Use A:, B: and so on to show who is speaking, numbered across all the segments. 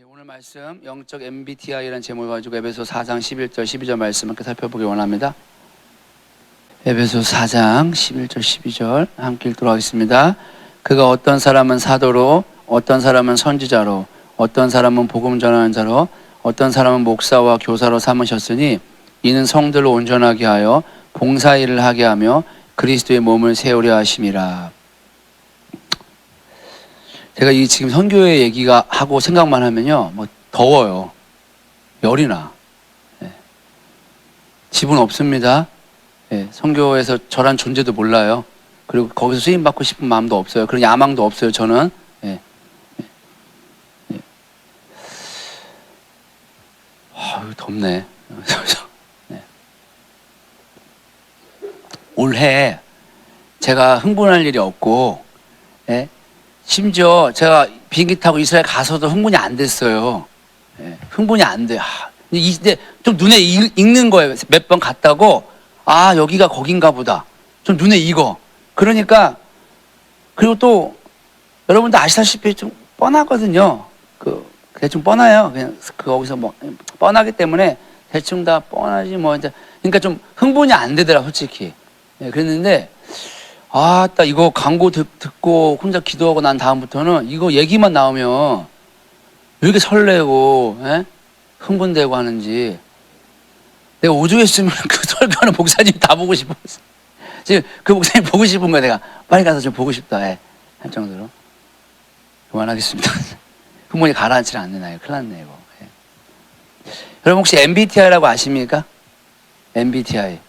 A: 오늘 말씀 영적 MBTI라는 제목을 가지고 에베소 4장 11절 12절 말씀 함께 살펴보기 원합니다. 에베소 4장 11절 12절 함께 읽도록 하겠습니다. 그가 어떤 사람은 사도로, 어떤 사람은 선지자로, 어떤 사람은 복음 전하는 자로, 어떤 사람은 목사와 교사로 삼으셨으니 이는 성들을 온전하게 하여 봉사일을 하게 하며 그리스도의 몸을 세우려 하심이라. 제가 이 지금 선교회 얘기가 하고 생각만 하면요, 뭐 더워요. 열이 나. 예. 집은 없습니다. 예. 선교회에서 저란 존재도 몰라요. 그리고 거기서 수임 받고 싶은 마음도 없어요. 그런 야망도 없어요. 저는. 예. 예. 덥네. 예. 올해 제가 흥분할 일이 없고, 예. 심지어 제가 비행기 타고 이스라엘 가서도 흥분이 안 됐어요. 예, 흥분이 안 돼. 근데 좀 눈에 익는 거예요. 몇 번 갔다고, 아, 여기가 거긴가 보다. 좀 눈에 익어. 그러니까, 그리고 또, 여러분도 아시다시피 좀 뻔하거든요. 대충 뻔해요. 그냥, 거기서 뭐, 뻔하기 때문에 대충 다 뻔하지 뭐, 이제. 그러니까 좀 흥분이 안 되더라, 솔직히. 예, 그랬는데, 딱 이거 광고 듣고 혼자 기도하고 난 다음부터는 이거 얘기만 나오면 왜 이렇게 설레고, 예? 흥분되고 하는지. 내가 오죽 했으면 그 설교하는 목사님 다 보고 싶었어. 지금 그 목사님 보고 싶은 거야. 내가 빨리 가서 좀 보고 싶다, 할 정도로. 그만하겠습니다. 흥분이 가라앉지 않는 아이. 큰일 났네, 이거. 예. 여러분 혹시 MBTI라고 아십니까? MBTI.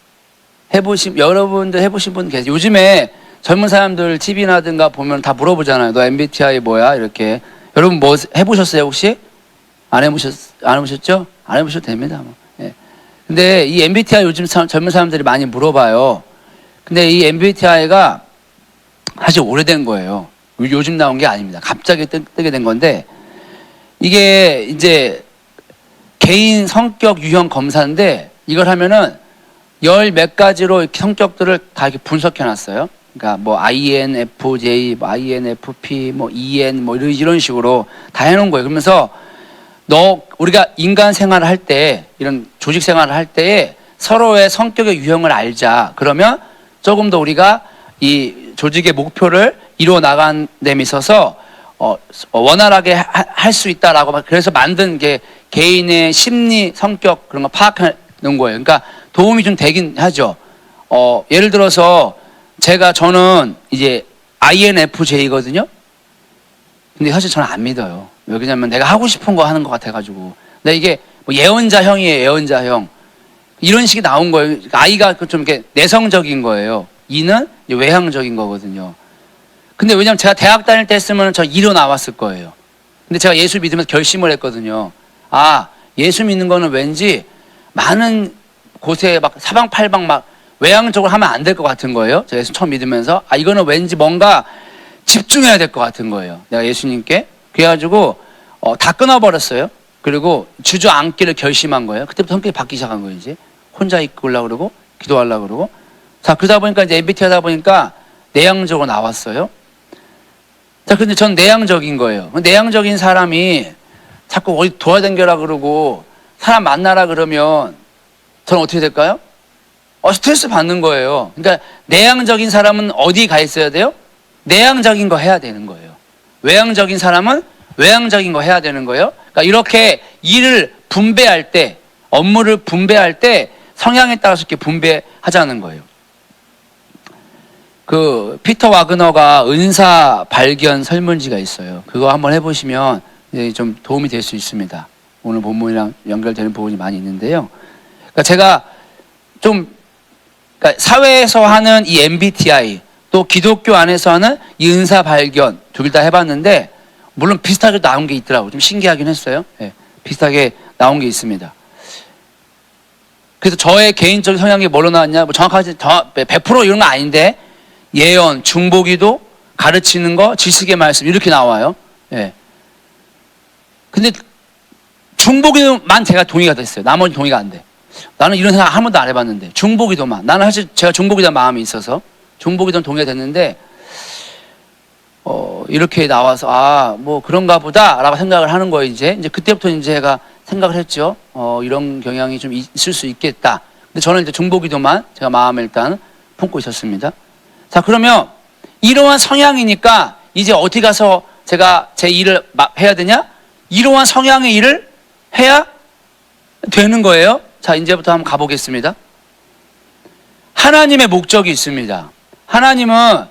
A: 여러분들 해보신 분 계세요? 요즘에 젊은 사람들 TV나든가 보면 다 물어보잖아요. 너 MBTI 뭐야? 이렇게. 여러분 뭐 해보셨어요, 혹시? 안 해보셨죠? 안 해보셔도 됩니다. 뭐. 예. 근데 이 MBTI 요즘 젊은 사람들이 많이 물어봐요. 근데 이 MBTI가 사실 오래된 거예요. 요즘 나온 게 아닙니다. 갑자기 뜨게 된 건데, 이게 이제 개인 성격 유형 검사인데, 이걸 하면은 열 몇 가지로 성격들을 다 이렇게 분석해 놨어요. 그러니까 뭐 INFJ, 뭐 INFP, 뭐 EN 뭐 이런 식으로 다 해놓은 거예요. 그러면서 우리가 인간 생활을 할 때, 이런 조직 생활을 할 때에 서로의 성격의 유형을 알자. 그러면 조금 더 우리가 이 조직의 목표를 이루어 나가는 데 있어서 원활하게 할 수 있다라고, 그래서 만든 게 개인의 심리, 성격 그런 거 파악하는 거예요. 그러니까 도움이 좀 되긴 하죠. 예를 들어서 저는 이제 INFJ거든요. 근데 사실 저는 안 믿어요. 왜 그러냐면 내가 하고 싶은 거 하는 것 같아가지고. 근데 이게 뭐 예언자형이에요, 예언자형. 이런 식이 나온 거예요. I가 좀 이렇게 내성적인 거예요. E는 외향적인 거거든요. 근데 왜냐면 제가 대학 다닐 때 했으면 저 E로 나왔을 거예요. 근데 제가 예수 믿으면서 결심을 했거든요. 예수 믿는 거는 왠지 많은 곳에 막 사방팔방 막 외향적으로 하면 안 될 것 같은 거예요. 제가 예수 처음 믿으면서 이거는 왠지 뭔가 집중해야 될 것 같은 거예요. 내가 예수님께. 그래가지고 다 끊어버렸어요. 그리고 주저앉기를 결심한 거예요. 그때부터 성격이 바뀌기 시작한 거예요. 이제 혼자 있으려고 그러고 기도하려고 그러고. 자, 그러다 보니까 이제 MBTI 하다 보니까 내향적으로 나왔어요. 자, 근데 전 내향적인 거예요. 내향적인 사람이 자꾸 어디 돌아다니라 그러고 사람 만나라 그러면 저는 어떻게 될까요? 스트레스 받는 거예요. 그러니까 내향적인 사람은 어디 가 있어야 돼요? 내향적인 거 해야 되는 거예요. 외향적인 사람은 외향적인 거 해야 되는 거예요. 그러니까 이렇게 일을 분배할 때, 업무를 분배할 때 성향에 따라서 이렇게 분배하자는 거예요. 피터 와그너가 은사 발견 설문지가 있어요. 그거 한번 해보시면 좀 도움이 될 수 있습니다. 오늘 본문이랑 연결되는 부분이 많이 있는데요. 그러니까 제가 그러니까 사회에서 하는 이 MBTI, 또 기독교 안에서 하는 이 은사 발견 둘 다 해봤는데, 물론 비슷하게 나온 게 있더라고요. 좀 신기하긴 했어요. 네, 비슷하게 나온 게 있습니다. 그래서 저의 개인적인 성향이 뭐로 나왔냐, 뭐 정확하지 100% 이런 거 아닌데, 예언, 중보기도, 가르치는 거, 지식의 말씀 이렇게 나와요. 예. 근데 중보기도만 제가 동의가 됐어요. 나머지 동의가 안 돼. 나는 이런 생각 한 번도 안 해봤는데, 중보기도만. 나는 사실 제가 중보기도 마음이 있어서 중보기도는 동의가 됐는데, 이렇게 나와서 뭐 그런가 보다라고 생각을 하는 거예요. 이제 그때부터 이제 제가 생각을 했죠. 이런 경향이 좀 있을 수 있겠다. 근데 저는 이제 중보기도만 제가 마음에 일단 품고 있었습니다. 자, 그러면 이러한 성향이니까 이제 어디 가서 제가 제 일을 해야 되냐? 이러한 성향의 일을 해야 되는 거예요. 자, 이제부터 한번 가보겠습니다. 하나님의 목적이 있습니다. 하나님은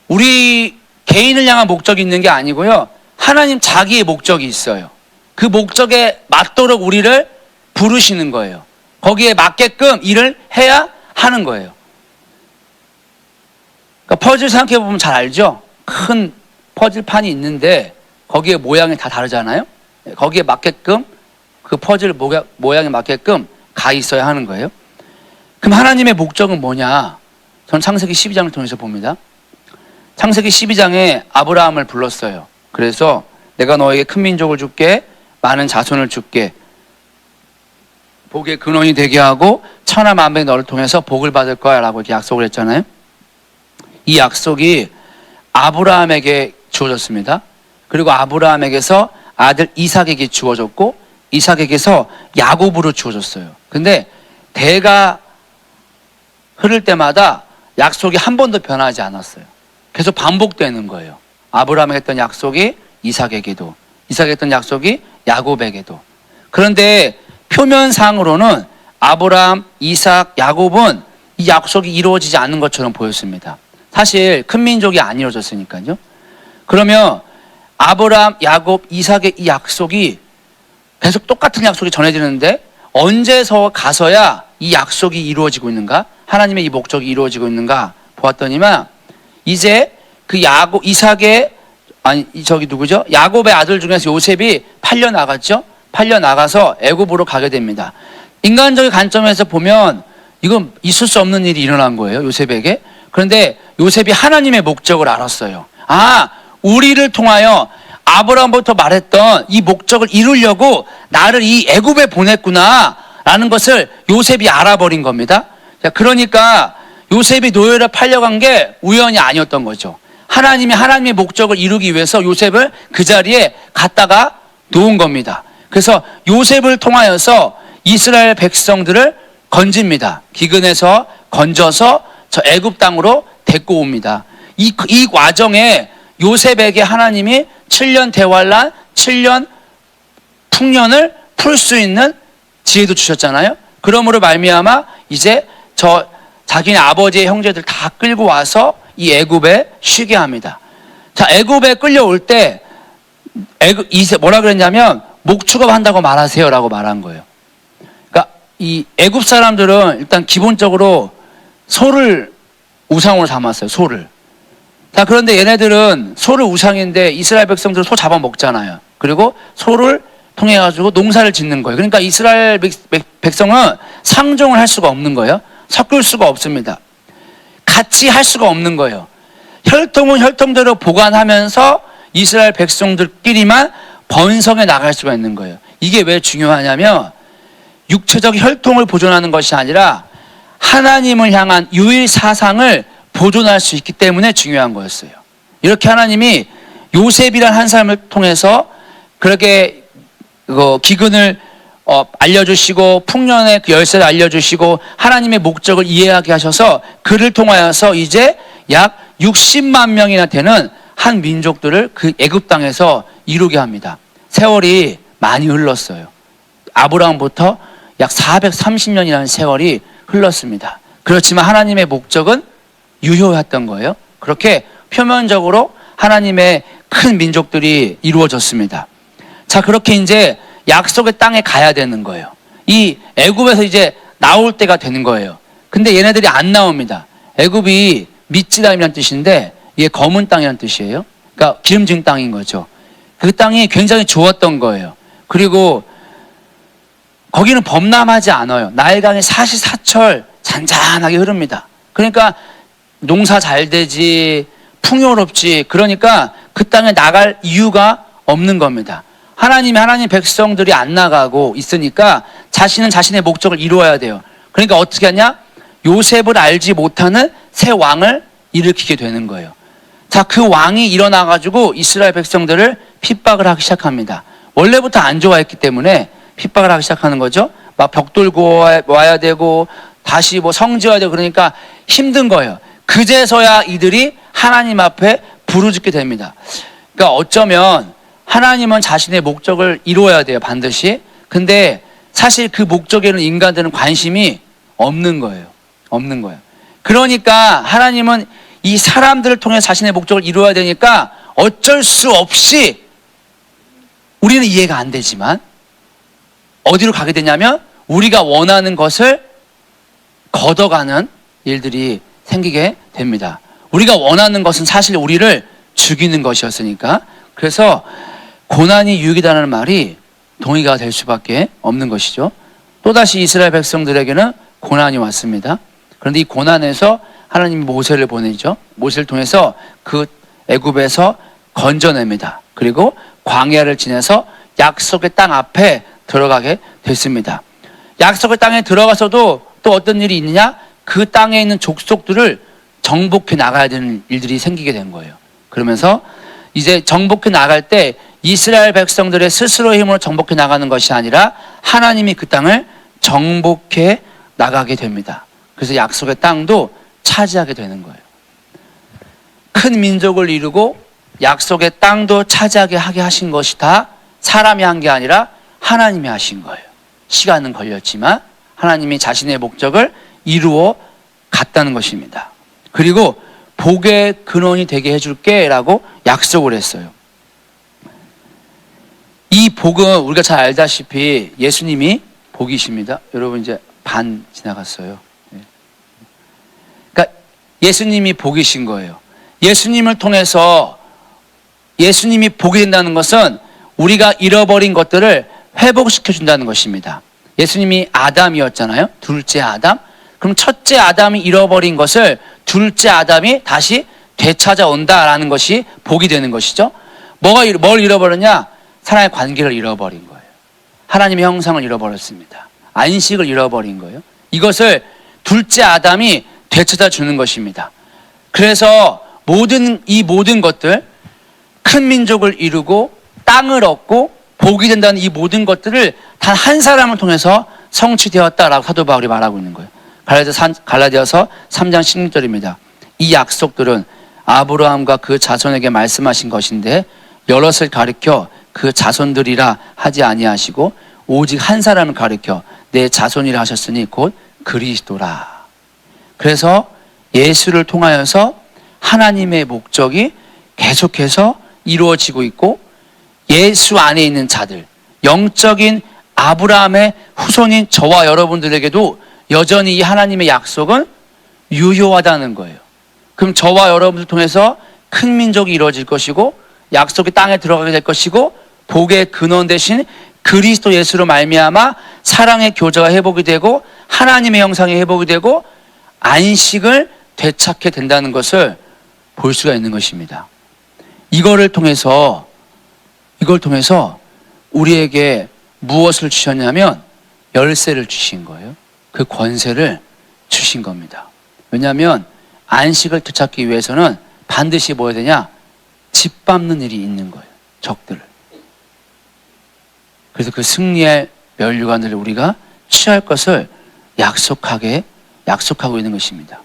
A: 우리 개인을 향한 목적이 있는 게 아니고요. 하나님 자기의 목적이 있어요. 그 목적에 맞도록 우리를 부르시는 거예요. 거기에 맞게끔 일을 해야 하는 거예요. 그러니까 퍼즐 생각해 보면 잘 알죠? 큰 퍼즐판이 있는데 거기에 모양이 다 다르잖아요. 거기에 맞게끔 그 퍼즐 모양에 맞게끔 가 있어야 하는 거예요. 그럼 하나님의 목적은 뭐냐? 저는 창세기 12장을 통해서 봅니다. 창세기 12장에 아브라함을 불렀어요. 그래서 내가 너에게 큰 민족을 줄게, 많은 자손을 줄게, 복의 근원이 되게 하고 천하 만백이 너를 통해서 복을 받을 거야 라고 이렇게 약속을 했잖아요. 이 약속이 아브라함에게 주어졌습니다. 그리고 아브라함에게서 아들 이삭에게 주어졌고 이삭에게서 야곱으로 주어졌어요. 근데 대가 흐를 때마다 약속이 한 번도 변하지 않았어요. 계속 반복되는 거예요. 아브라함에게 했던 약속이 이삭에게도, 이삭에게 했던 약속이 야곱에게도. 그런데 표면상으로는 아브라함, 이삭, 야곱은 이 약속이 이루어지지 않는 것처럼 보였습니다. 사실 큰 민족이 안 이루어졌으니까요. 그러면 아브라함, 야곱, 이삭의 이 약속이 계속 똑같은 약속이 전해지는데 언제서 가서야 이 약속이 이루어지고 있는가? 하나님의 이 목적이 이루어지고 있는가 보았더니만 이제 그 이삭의 야곱의 아들 중에서 요셉이 팔려 나갔죠. 팔려 나가서 애굽으로 가게 됩니다. 인간적인 관점에서 보면 이건 있을 수 없는 일이 일어난 거예요, 요셉에게. 그런데 요셉이 하나님의 목적을 알았어요. 우리를 통하여 아브라함부터 말했던 이 목적을 이루려고 나를 이 애굽에 보냈구나 라는 것을 요셉이 알아버린 겁니다. 자, 그러니까 요셉이 노예로 팔려간 게 우연이 아니었던 거죠. 하나님의 목적을 이루기 위해서 요셉을 그 자리에 갖다가 놓은 겁니다. 그래서 요셉을 통하여서 이스라엘 백성들을 건집니다. 기근에서 건져서 저 애굽 땅으로 데리고 옵니다. 이 과정에 요셉에게 하나님이 7년 대환란, 7년 풍년을 풀 수 있는 지혜도 주셨잖아요. 그러므로 말미암아 이제 자기네 아버지의 형제들 다 끌고 와서 이 애굽에 쉬게 합니다. 자, 애굽에 끌려올 때 뭐라 그랬냐면 목축업한다고 말하세요라고 말한 거예요. 그러니까 이 애굽 사람들은 일단 기본적으로 소를 우상으로 삼았어요. 소를. 자, 그런데 얘네들은 소를 우상인데 이스라엘 백성들은 소 잡아먹잖아요. 그리고 소를 통해 가지고 농사를 짓는 거예요. 그러니까 이스라엘 백성은 상종을 할 수가 없는 거예요. 섞을 수가 없습니다. 같이 할 수가 없는 거예요. 혈통은 혈통대로 보관하면서 이스라엘 백성들끼리만 번성해 나갈 수가 있는 거예요. 이게 왜 중요하냐면 육체적 혈통을 보존하는 것이 아니라 하나님을 향한 유일 사상을 보존할 수 있기 때문에 중요한 거였어요. 이렇게 하나님이 요셉이란 한 사람을 통해서 그렇게 기근을 알려주시고 풍년의 그 열쇠를 알려주시고 하나님의 목적을 이해하게 하셔서 그를 통하여서 이제 약 60만 명이나 되는 한 민족들을 그 애굽 땅에서 이루게 합니다. 세월이 많이 흘렀어요. 아브라함부터 약 430년이라는 세월이 흘렀습니다. 그렇지만 하나님의 목적은 유효했던 거예요. 그렇게 표면적으로 하나님의 큰 민족들이 이루어졌습니다. 자, 그렇게 이제 약속의 땅에 가야 되는 거예요. 이 애굽에서 이제 나올 때가 되는 거예요. 근데 얘네들이 안 나옵니다. 애굽이 미츠라임이라는 뜻인데 이게 검은 땅이라는 뜻이에요. 그러니까 기름진 땅인 거죠. 그 땅이 굉장히 좋았던 거예요. 그리고 거기는 범람하지 않아요. 나일강이 사시사철 잔잔하게 흐릅니다. 그러니까 농사 잘 되지, 풍요롭지. 그러니까 그 땅에 나갈 이유가 없는 겁니다. 하나님 백성들이 안 나가고 있으니까 자신은 자신의 목적을 이루어야 돼요. 그러니까 어떻게 하냐? 요셉을 알지 못하는 새 왕을 일으키게 되는 거예요. 자, 그 왕이 일어나가지고 이스라엘 백성들을 핍박을 하기 시작합니다. 원래부터 안 좋아했기 때문에 핍박을 하기 시작하는 거죠. 막 벽 돌고 와야 되고 다시 뭐 성지어야 되고 그러니까 힘든 거예요. 그제서야 이들이 하나님 앞에 부르짖게 됩니다. 그러니까 어쩌면 하나님은 자신의 목적을 이루어야 돼요, 반드시. 근데 사실 그 목적에는 인간들은 관심이 없는 거예요. 없는 거예요. 그러니까 하나님은 이 사람들을 통해 자신의 목적을 이루어야 되니까 어쩔 수 없이 우리는 이해가 안 되지만 어디로 가게 되냐면 우리가 원하는 것을 걷어가는 일들이 생기게 됩니다. 우리가 원하는 것은 사실 우리를 죽이는 것이었으니까. 그래서 고난이 유익이라는 말이 동의가 될 수밖에 없는 것이죠. 또다시 이스라엘 백성들에게는 고난이 왔습니다. 그런데 이 고난에서 하나님이 모세를 보내죠. 모세를 통해서 그 애굽에서 건져냅니다. 그리고 광야를 지나서 약속의 땅 앞에 들어가게 됐습니다. 약속의 땅에 들어가서도 또 어떤 일이 있느냐? 그 땅에 있는 족속들을 정복해 나가야 되는 일들이 생기게 된 거예요. 그러면서 이제 정복해 나갈 때 이스라엘 백성들의 스스로의 힘으로 정복해 나가는 것이 아니라 하나님이 그 땅을 정복해 나가게 됩니다. 그래서 약속의 땅도 차지하게 되는 거예요. 큰 민족을 이루고 약속의 땅도 차지하게 하게 하신 것이 다 사람이 한 게 아니라 하나님이 하신 거예요. 시간은 걸렸지만 하나님이 자신의 목적을 이루어 갔다는 것입니다. 그리고 복의 근원이 되게 해줄게 라고 약속을 했어요. 이 복은 우리가 잘 알다시피 예수님이 복이십니다. 여러분 이제 반 지나갔어요. 그러니까 예수님이 복이신 거예요. 예수님을 통해서 예수님이 복이 된다는 것은 우리가 잃어버린 것들을 회복시켜 준다는 것입니다. 예수님이 아담이었잖아요. 둘째 아담. 그럼 첫째 아담이 잃어버린 것을 둘째 아담이 다시 되찾아온다라는 것이 복이 되는 것이죠. 뭘 잃어버렸냐? 사랑의 관계를 잃어버린 거예요. 하나님의 형상을 잃어버렸습니다. 안식을 잃어버린 거예요. 이것을 둘째 아담이 되찾아 주는 것입니다. 그래서 이 모든 것들, 큰 민족을 이루고 땅을 얻고 복이 된다는 이 모든 것들을 단 한 사람을 통해서 성취되었다라고 사도 바울이 말하고 있는 거예요. 갈라디아서 3장 16절입니다. 이 약속들은 아브라함과 그 자손에게 말씀하신 것인데 여럿을 가리켜 그 자손들이라 하지 아니하시고 오직 한 사람을 가리켜 내 자손이라 하셨으니 곧 그리스도라. 그래서 예수를 통하여서 하나님의 목적이 계속해서 이루어지고 있고 예수 안에 있는 자들, 영적인 아브라함의 후손인 저와 여러분들에게도 여전히 이 하나님의 약속은 유효하다는 거예요. 그럼 저와 여러분들 통해서 큰 민족이 이루어질 것이고 약속의 땅에 들어가게 될 것이고 복의 근원 대신 그리스도 예수로 말미암아 사랑의 교제가 회복이 되고 하나님의 형상이 회복이 되고 안식을 되찾게 된다는 것을 볼 수가 있는 것입니다. 이걸 통해서 우리에게 무엇을 주셨냐면 열쇠를 주신 거예요. 그 권세를 주신 겁니다. 왜냐하면 안식을 되찾기 위해서는 반드시 뭐 해야 되냐? 짓밟는 일이 있는 거예요. 적들을. 그래서 그 승리의 면류관들을 우리가 취할 것을 약속하고 있는 것입니다.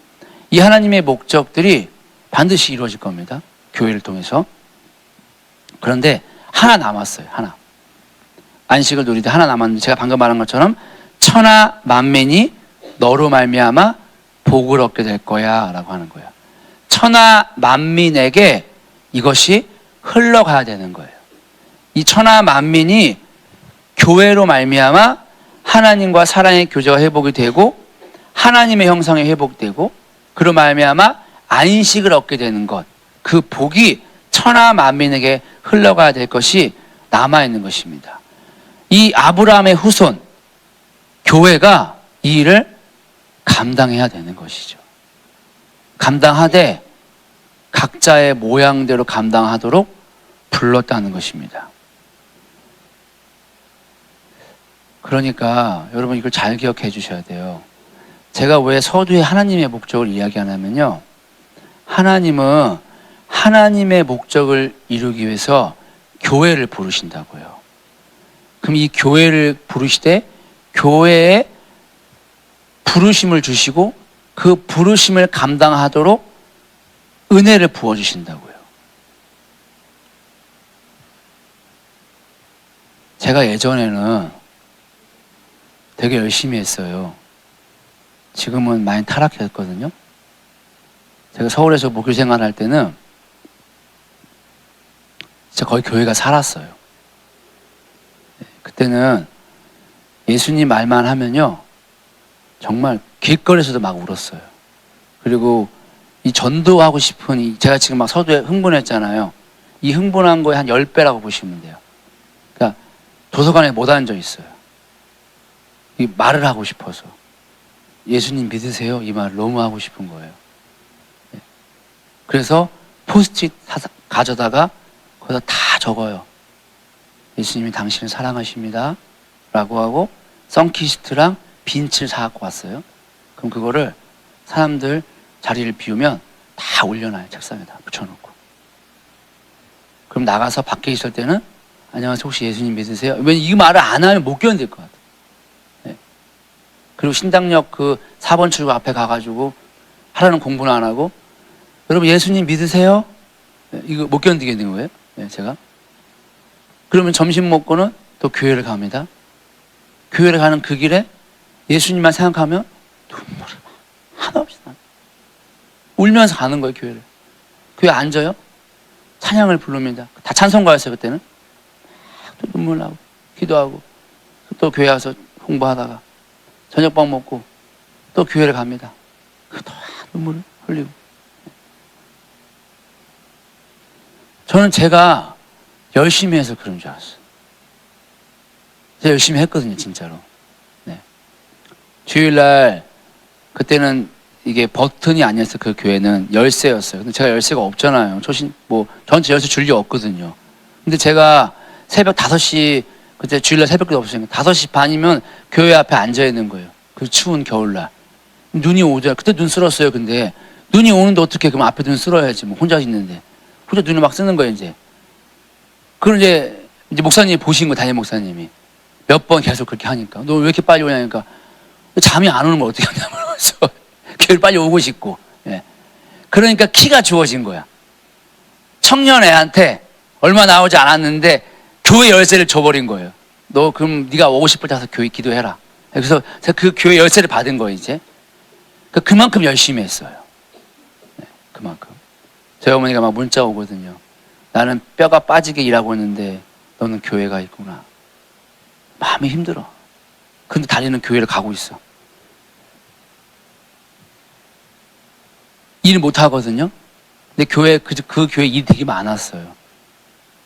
A: 이 하나님의 목적들이 반드시 이루어질 겁니다. 교회를 통해서. 그런데 하나 남았어요. 하나. 안식을 누리되 하나 남았는데 제가 방금 말한 것처럼 천하 만민이 너로 말미암아 복을 얻게 될 거야 라고 하는 거예요. 천하 만민에게 이것이 흘러가야 되는 거예요. 이 천하 만민이 교회로 말미암아 하나님과 사랑의 교제가 회복이 되고 하나님의 형상이 회복되고 그로 말미암아 안식을 얻게 되는 것, 그 복이 천하 만민에게 흘러가야 될 것이 남아있는 것입니다. 이 아브라함의 후손, 교회가 이 일을 감당해야 되는 것이죠. 감당하되 각자의 모양대로 감당하도록 불렀다는 것입니다. 그러니까 여러분 이걸 잘 기억해 주셔야 돼요. 제가 왜 서두에 하나님의 목적을 이야기하냐면요. 하나님은 하나님의 목적을 이루기 위해서 교회를 부르신다고요. 그럼 이 교회를 부르시되 교회에 부르심을 주시고 그 부르심을 감당하도록 은혜를 부어주신다고요. 제가 예전에는 되게 열심히 했어요. 지금은 많이 타락했거든요. 제가 서울에서 목요 생활할 때는 진짜 거의 교회가 살았어요. 그때는 예수님 말만 하면요, 정말 길거리에서도 막 울었어요. 그리고 이 전도하고 싶은, 제가 지금 막 서두에 흥분했잖아요. 이 흥분한 거에 한 10배라고 보시면 돼요. 그러니까 도서관에 못 앉아 있어요. 이 말을 하고 싶어서. 예수님 믿으세요? 이 말을 너무 하고 싶은 거예요. 그래서 포스트잇 가져다가 거기다 다 적어요. 예수님이 당신을 사랑하십니다 라고 하고 선키스트랑 빈치를 사갖고 왔어요. 그럼 그거를 사람들 자리를 비우면 다 올려놔요. 책상에다 붙여놓고. 그럼 나가서 밖에 있을 때는 안녕하세요, 혹시 예수님 믿으세요? 왜냐면 이 말을 안 하면 못 견딜 것 같아요. 네. 그리고 신당역 그 4번 출구 앞에 가가지고 하라는 공부는 안 하고, 여러분 예수님 믿으세요? 네. 이거 못 견디겠는 거예요. 네, 제가. 그러면 점심 먹고는 또 교회를 갑니다. 교회를 가는 그 길에 예수님만 생각하면 눈물이 하나 없이 나. 울면서 가는 거예요, 교회를. 교회 앉아요. 찬양을 부릅니다. 다 찬송가였어요, 그때는. 또 눈물 나고, 기도하고, 또 교회 와서 홍보하다가, 저녁밥 먹고, 또 교회를 갑니다. 또 눈물을 흘리고. 저는 제가 열심히 해서 그런 줄 알았어요. 제가 열심히 했거든요, 진짜로. 네. 주일날, 그때는 이게 버튼이 아니었어요. 그 교회는 열쇠였어요. 근데 제가 열쇠가 없잖아요. 전체 열쇠 줄 리 없거든요. 근데 제가 새벽 5시, 그때 주일날 새벽도 없으니까 5시 반이면 교회 앞에 앉아 있는 거예요. 그 추운 겨울날. 눈이 오죠. 그때 눈 쓸었어요. 근데 눈이 오는데 어떻게, 그럼 앞에 눈 쓸어야지. 뭐 혼자 있는데. 혼자 눈을 막 쓰는 거예요, 이제. 그럼 이제 목사님이 보신 거, 담임 목사님이. 몇 번 계속 그렇게 하니까. 너 왜 이렇게 빨리 오냐니까. 잠이 안 오는 걸 어떻게 하냐면서. 교회를 빨리 오고 싶고. 예. 그러니까 키가 주어진 거야. 청년 애한테 얼마 나오지 않았는데 교회 열쇠를 줘버린 거예요. 너 그럼 네가 오고 싶을 때 가서 교회 기도해라. 그래서 제가 그 교회 열쇠를 받은 거예요, 이제. 그만큼 열심히 했어요. 네, 그만큼. 저희 어머니가 막 문자 오거든요. 나는 뼈가 빠지게 일하고 있는데 너는 교회가 있구나. 마음이 힘들어. 근데 다리는 교회를 가고 있어. 일 못 하거든요. 근데 그 교회 일이 되게 많았어요.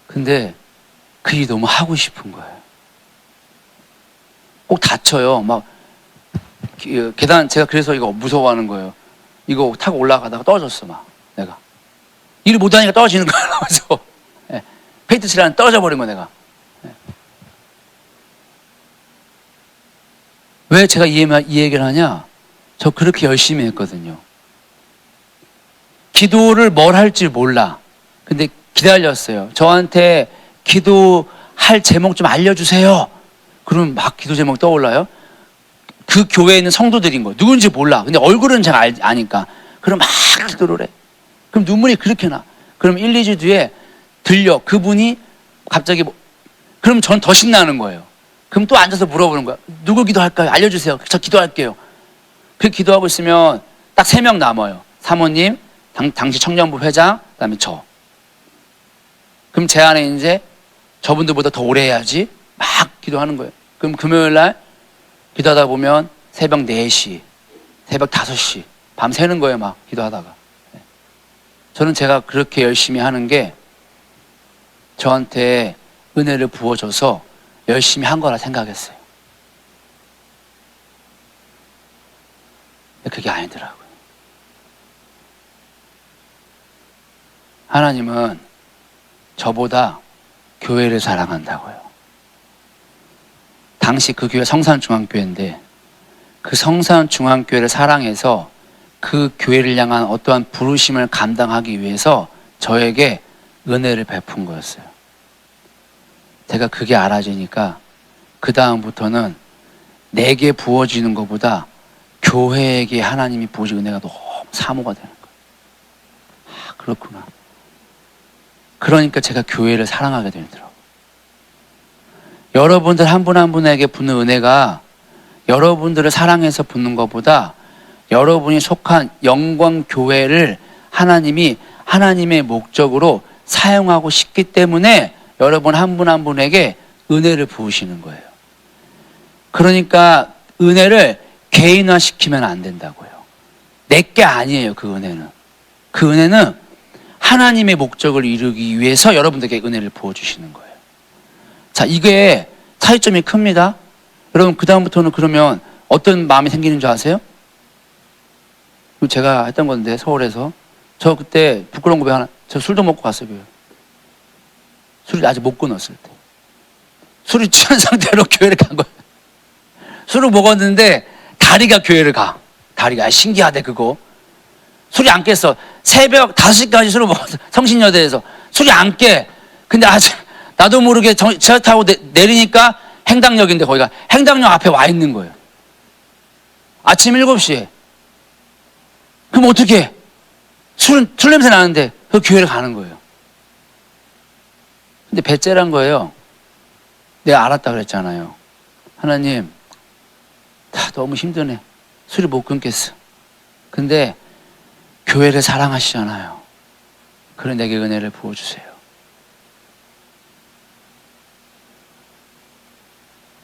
A: 근데 그 일이 너무 하고 싶은 거예요. 꼭 다쳐요. 막 계단, 제가 그래서 이거 무서워하는 거예요. 이거 타고 올라가다가 떨어졌어, 막 내가. 일을 못 하니까 떨어지는 거야. 그래서 예. 페인트 칠하는 떨어져 버린 거야, 내가. 예. 왜 제가 이 얘기를 하냐? 저 그렇게 열심히 했거든요. 기도를 뭘 할지 몰라. 근데 기다렸어요. 저한테 기도할 제목 좀 알려주세요. 그러면 막 기도 제목 떠올라요. 그 교회에 있는 성도들인 거예요. 누군지 몰라. 근데 얼굴은 제가 아니까. 그럼 막 기도를 해. 그럼 눈물이 그렇게 나. 그럼 1, 2주 뒤에 들려. 그분이 갑자기 그럼 전 더 신나는 거예요. 그럼 또 앉아서 물어보는 거야. 누구 기도할까요? 알려주세요. 저 기도할게요. 그 기도하고 있으면 딱 3명 남아요. 사모님, 당시 청년부 회장, 그다음에 저. 그럼 제 안에 이제 저분들보다 더 오래 해야지. 막 기도하는 거예요. 그럼 금요일 날 기도하다 보면 새벽 4시, 새벽 5시, 밤 새는 거예요, 막 기도하다가. 저는 제가 그렇게 열심히 하는 게 저한테 은혜를 부어줘서 열심히 한 거라 생각했어요. 근데 그게 아니더라고요. 하나님은 저보다 교회를 사랑한다고요. 당시 그 교회 성산중앙교회인데 그 성산중앙교회를 사랑해서 그 교회를 향한 어떠한 부르심을 감당하기 위해서 저에게 은혜를 베푼 거였어요. 제가 그게 알아지니까 그 다음부터는 내게 부어지는 것보다 교회에게 하나님이 부어진 은혜가 너무 사모가 되는 거예요. 아, 그렇구나. 그러니까 제가 교회를 사랑하게 되더라고요. 여러분들 한 분 한 분에게 붓는 은혜가 여러분들을 사랑해서 붓는 것보다 여러분이 속한 영광교회를 하나님이 하나님의 목적으로 사용하고 싶기 때문에 여러분 한 분 한 분에게 은혜를 부으시는 거예요. 그러니까 은혜를 개인화시키면 안 된다고요. 내게 아니에요. 그 은혜는. 그 은혜는 하나님의 목적을 이루기 위해서 여러분들에게 은혜를 부어주시는 거예요. 자, 이게 차이점이 큽니다. 여러분 그 다음부터는 그러면 어떤 마음이 생기는 줄 아세요? 제가 했던 건데 서울에서 저 그때 부끄러운 고백 하나, 저 술도 먹고 갔어요. 술을 아직 못 끊었을 때 술이 취한 상태로 교회를 간 거예요. 술을 먹었는데 다리가 교회를 가. 다리가 신기하대 그거. 술이 안 깼어. 새벽 5시까지 술을 먹었어. 성신여대에서 술이 안 깨. 근데 아직 나도 모르게 지하철 타고 내리니까 행당역인데 거기가 행당역 앞에 와 있는 거예요. 아침 7시에. 그럼 어떻게 해? 술 냄새 나는데 그 교회를 가는 거예요. 근데 배째란 거예요. 내가 알았다 그랬잖아요. 하나님, 다 너무 힘드네. 술이 못 끊겠어. 근데 교회를 사랑하시잖아요. 그래 내게 은혜를 부어주세요.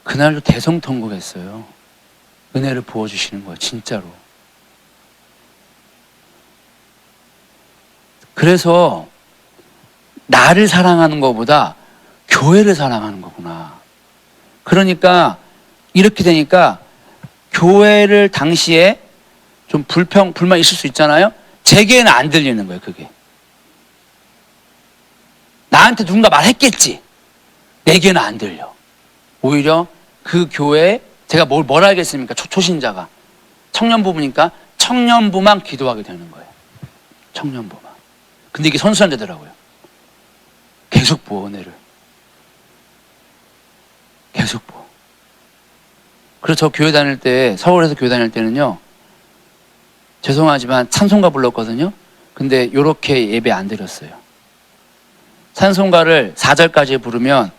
A: 그날도 대성통곡했어요. 은혜를 부어주시는 거예요. 진짜로. 그래서 나를 사랑하는 것보다 교회를 사랑하는 거구나. 그러니까 이렇게 되니까 교회를 당시에 좀 불만 있을 수 있잖아요. 제게는 안 들리는 거예요. 그게. 나한테 누군가 말했겠지. 내게는 안 들려. 오히려 그 교회에 제가 뭘 알겠습니까? 초신자가. 청년부부니까 청년부만 기도하게 되는 거예요. 청년부만. 근데 이게 선수 안 되더라고요. 계속 부어, 은혜를. 계속 부어. 그래서 저 교회 다닐 때, 서울에서 교회 다닐 때는요, 죄송하지만 찬송가 불렀거든요. 근데 요렇게 예배 안 드렸어요. 찬송가를 4절까지 부르면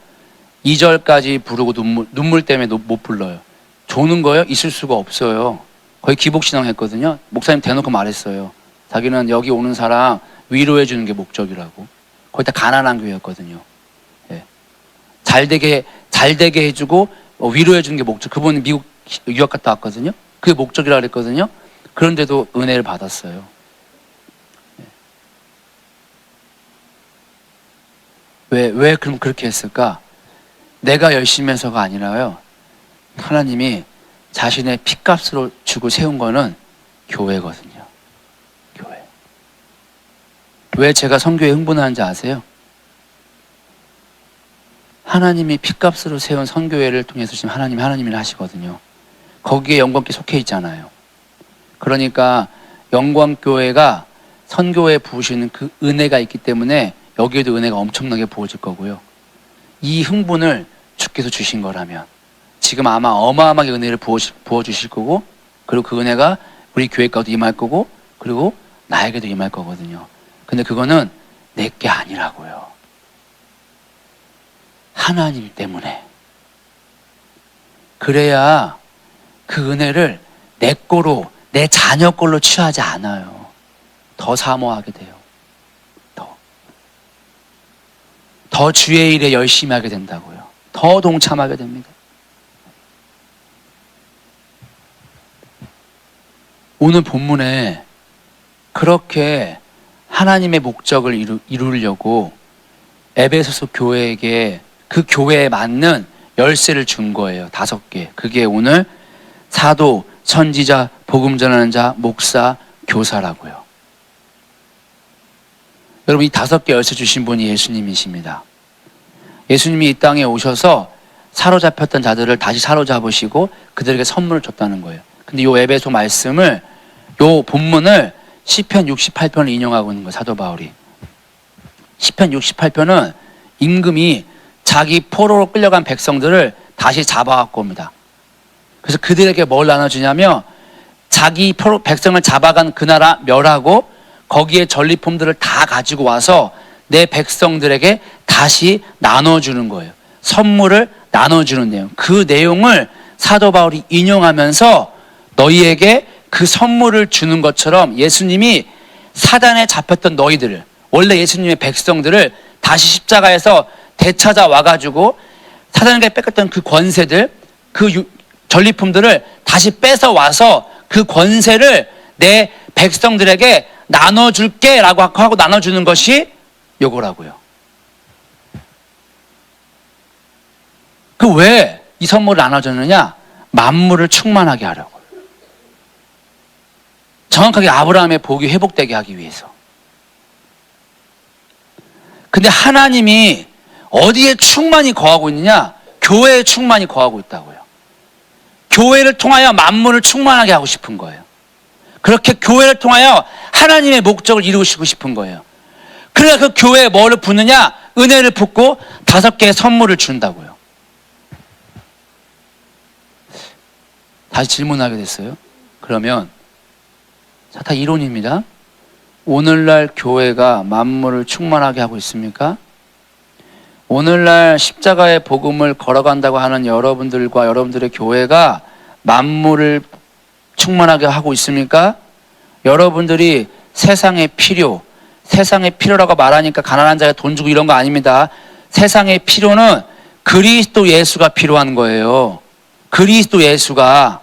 A: 2절까지 부르고 눈물 때문에 못 불러요. 조는 거요? 있을 수가 없어요. 거의 기복신앙 했거든요. 목사님 대놓고 말했어요. 자기는 여기 오는 사람 위로해 주는 게 목적이라고. 거의 다 가난한 교회였거든요. 예. 잘 되게 해주고 위로해 주는 게 목적. 그분은 미국 유학 갔다 왔거든요. 그게 목적이라고 그랬거든요. 그런데도 은혜를 받았어요. 예. 왜 그럼 그렇게 했을까? 내가 열심히 해서가 아니라요. 하나님이 자신의 핏값으로 주고 세운 거는 교회거든요. 교회. 왜 제가 선교에 흥분하는지 아세요? 하나님이 핏값으로 세운 선교회를 통해서 지금 하나님이 하시거든요. 거기에 영광께 속해 있잖아요. 그러니까 영광교회가 선교회에 부으시는 그 은혜가 있기 때문에 여기에도 은혜가 엄청나게 부어질 거고요. 이 흥분을 주께서 주신 거라면 지금 아마 어마어마하게 은혜를 부어주실 거고, 그리고 그 은혜가 우리 교회까지도 임할 거고, 그리고 나에게도 임할 거거든요. 근데 그거는 내게 아니라고요. 하나님 때문에. 그래야 그 은혜를 내 거로, 내 자녀 걸로 취하지 않아요. 더 사모하게 돼요. 더 주의 일에 열심히 하게 된다고요. 더 동참하게 됩니다. 오늘 본문에 그렇게 하나님의 목적을 이루려고 에베소서 교회에게 그 교회에 맞는 열쇠를 준 거예요. 5개. 그게 오늘 사도, 선지자, 복음 전하는 자, 목사, 교사라고요. 여러분 이 5개 열쇠 주신 분이 예수님이십니다. 예수님이 이 땅에 오셔서 사로잡혔던 자들을 다시 사로잡으시고 그들에게 선물을 줬다는 거예요. 근데 이 에베소 말씀을, 이 본문을 시편 68편을 인용하고 있는 거예요. 사도 바울이. 시편 68편은 임금이 자기 포로로 끌려간 백성들을 다시 잡아갖고 옵니다. 그래서 그들에게 뭘 나눠주냐면 자기 백성을 잡아간 그 나라 멸하고 거기에 전리품들을 다 가지고 와서 내 백성들에게 다시 나눠주는 거예요. 선물을 나눠주는 내용. 그 내용을 사도 바울이 인용하면서 너희에게 그 선물을 주는 것처럼 예수님이 사단에 잡혔던 너희들을, 원래 예수님의 백성들을 다시 십자가에서 되찾아 와가지고 사단에게 뺏겼던 그 권세들, 그 전리품들을 다시 뺏어 와서 그 권세를 내 백성들에게 나눠줄게 라고 하고 나눠주는 것이 요거라고요. 그 왜 이 선물을 나눠줬느냐? 만물을 충만하게 하려고. 정확하게 아브라함의 복이 회복되게 하기 위해서. 근데 하나님이 어디에 충만히 거하고 있느냐? 교회에 충만히 거하고 있다고요. 교회를 통하여 만물을 충만하게 하고 싶은 거예요. 그렇게 교회를 통하여 하나님의 목적을 이루시고 싶은 거예요. 그래서 그 교회에 뭐를 붓느냐? 은혜를 붓고 5개의 선물을 준다고요. 다시 질문하게 됐어요. 그러면 다 이론입니다. 오늘날 교회가 만물을 충만하게 하고 있습니까? 오늘날 십자가의 복음을 걸어간다고 하는 여러분들과 여러분들의 교회가 만물을 충만하게 하고 있습니까? 여러분들이 세상의 필요라고 말하니까 가난한 자에 돈 주고 이런 거 아닙니다. 세상의 필요는 그리스도 예수가 필요한 거예요. 그리스도 예수가.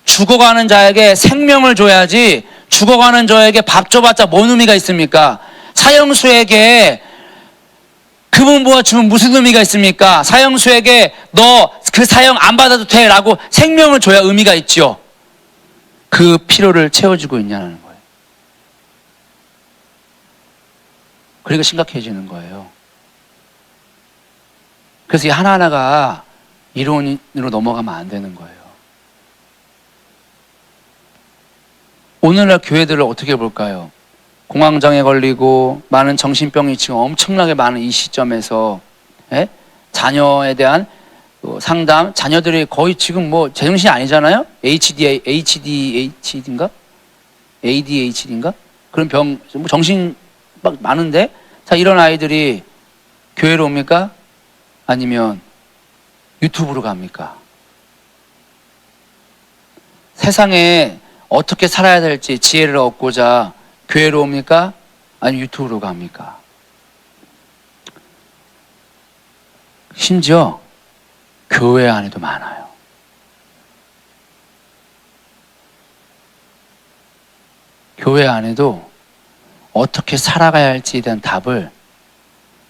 A: 죽어가는 자에게 생명을 줘야지 죽어가는 자에게 밥 줘봤자 뭔 의미가 있습니까? 사형수에게 금은보화 주면 무슨 의미가 있습니까? 사형수에게 너 그 사형 안 받아도 돼 라고 생명을 줘야 의미가 있죠. 그 필요를 채워주고 있냐는 거예요. 그리고 심각해지는 거예요. 그래서 이 하나하나가 이론으로 넘어가면 안 되는 거예요. 오늘날 교회들을 어떻게 볼까요? 공황장애 걸리고 많은 정신병이 지금 엄청나게 많은 이 시점에서 자녀에 대한 상담, 자녀들이 거의 지금 뭐 제정신이 아니잖아요? ADHD인가? ADHD인가? 그런 병, 뭐 정신 막 많은데, 자, 이런 아이들이 교회로 옵니까? 아니면 유튜브로 갑니까? 세상에 어떻게 살아야 될지 지혜를 얻고자 교회로 옵니까? 아니면 유튜브로 갑니까? 심지어 교회 안에도 많아요. 교회 안에도 어떻게 살아가야 할지에 대한 답을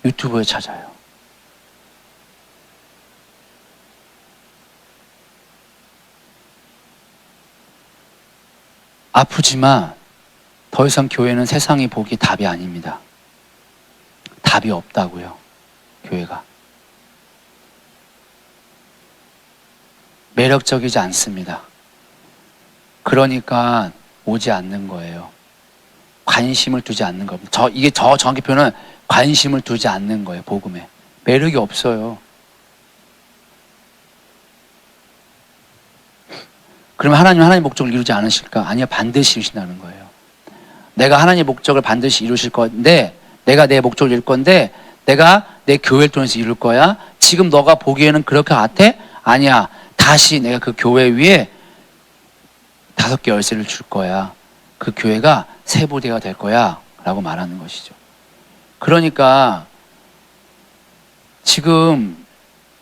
A: 유튜브에 찾아요. 아프지만 더 이상 교회는 세상이 보기 답이 아닙니다. 답이 없다고요, 교회가. 매력적이지 않습니다. 그러니까 오지 않는 거예요. 관심을 두지 않는 겁니다. 이게 정확히 표현은 관심을 두지 않는 거예요, 복음에. 매력이 없어요. 그러면 하나님의 목적을 이루지 않으실까? 아니요, 반드시 이루신다는 거예요. 내가 하나님의 목적을 반드시 이루실 건데, 내가 내 목적을 이룰 건데, 내가 내 교회를 통해서 이룰 거야. 지금 너가 보기에는 그렇게 같아? 아니야. 다시 내가 그 교회 위에 5개 열쇠를 줄 거야. 그 교회가 새 부대가 될 거야. 라고 말하는 것이죠. 그러니까 지금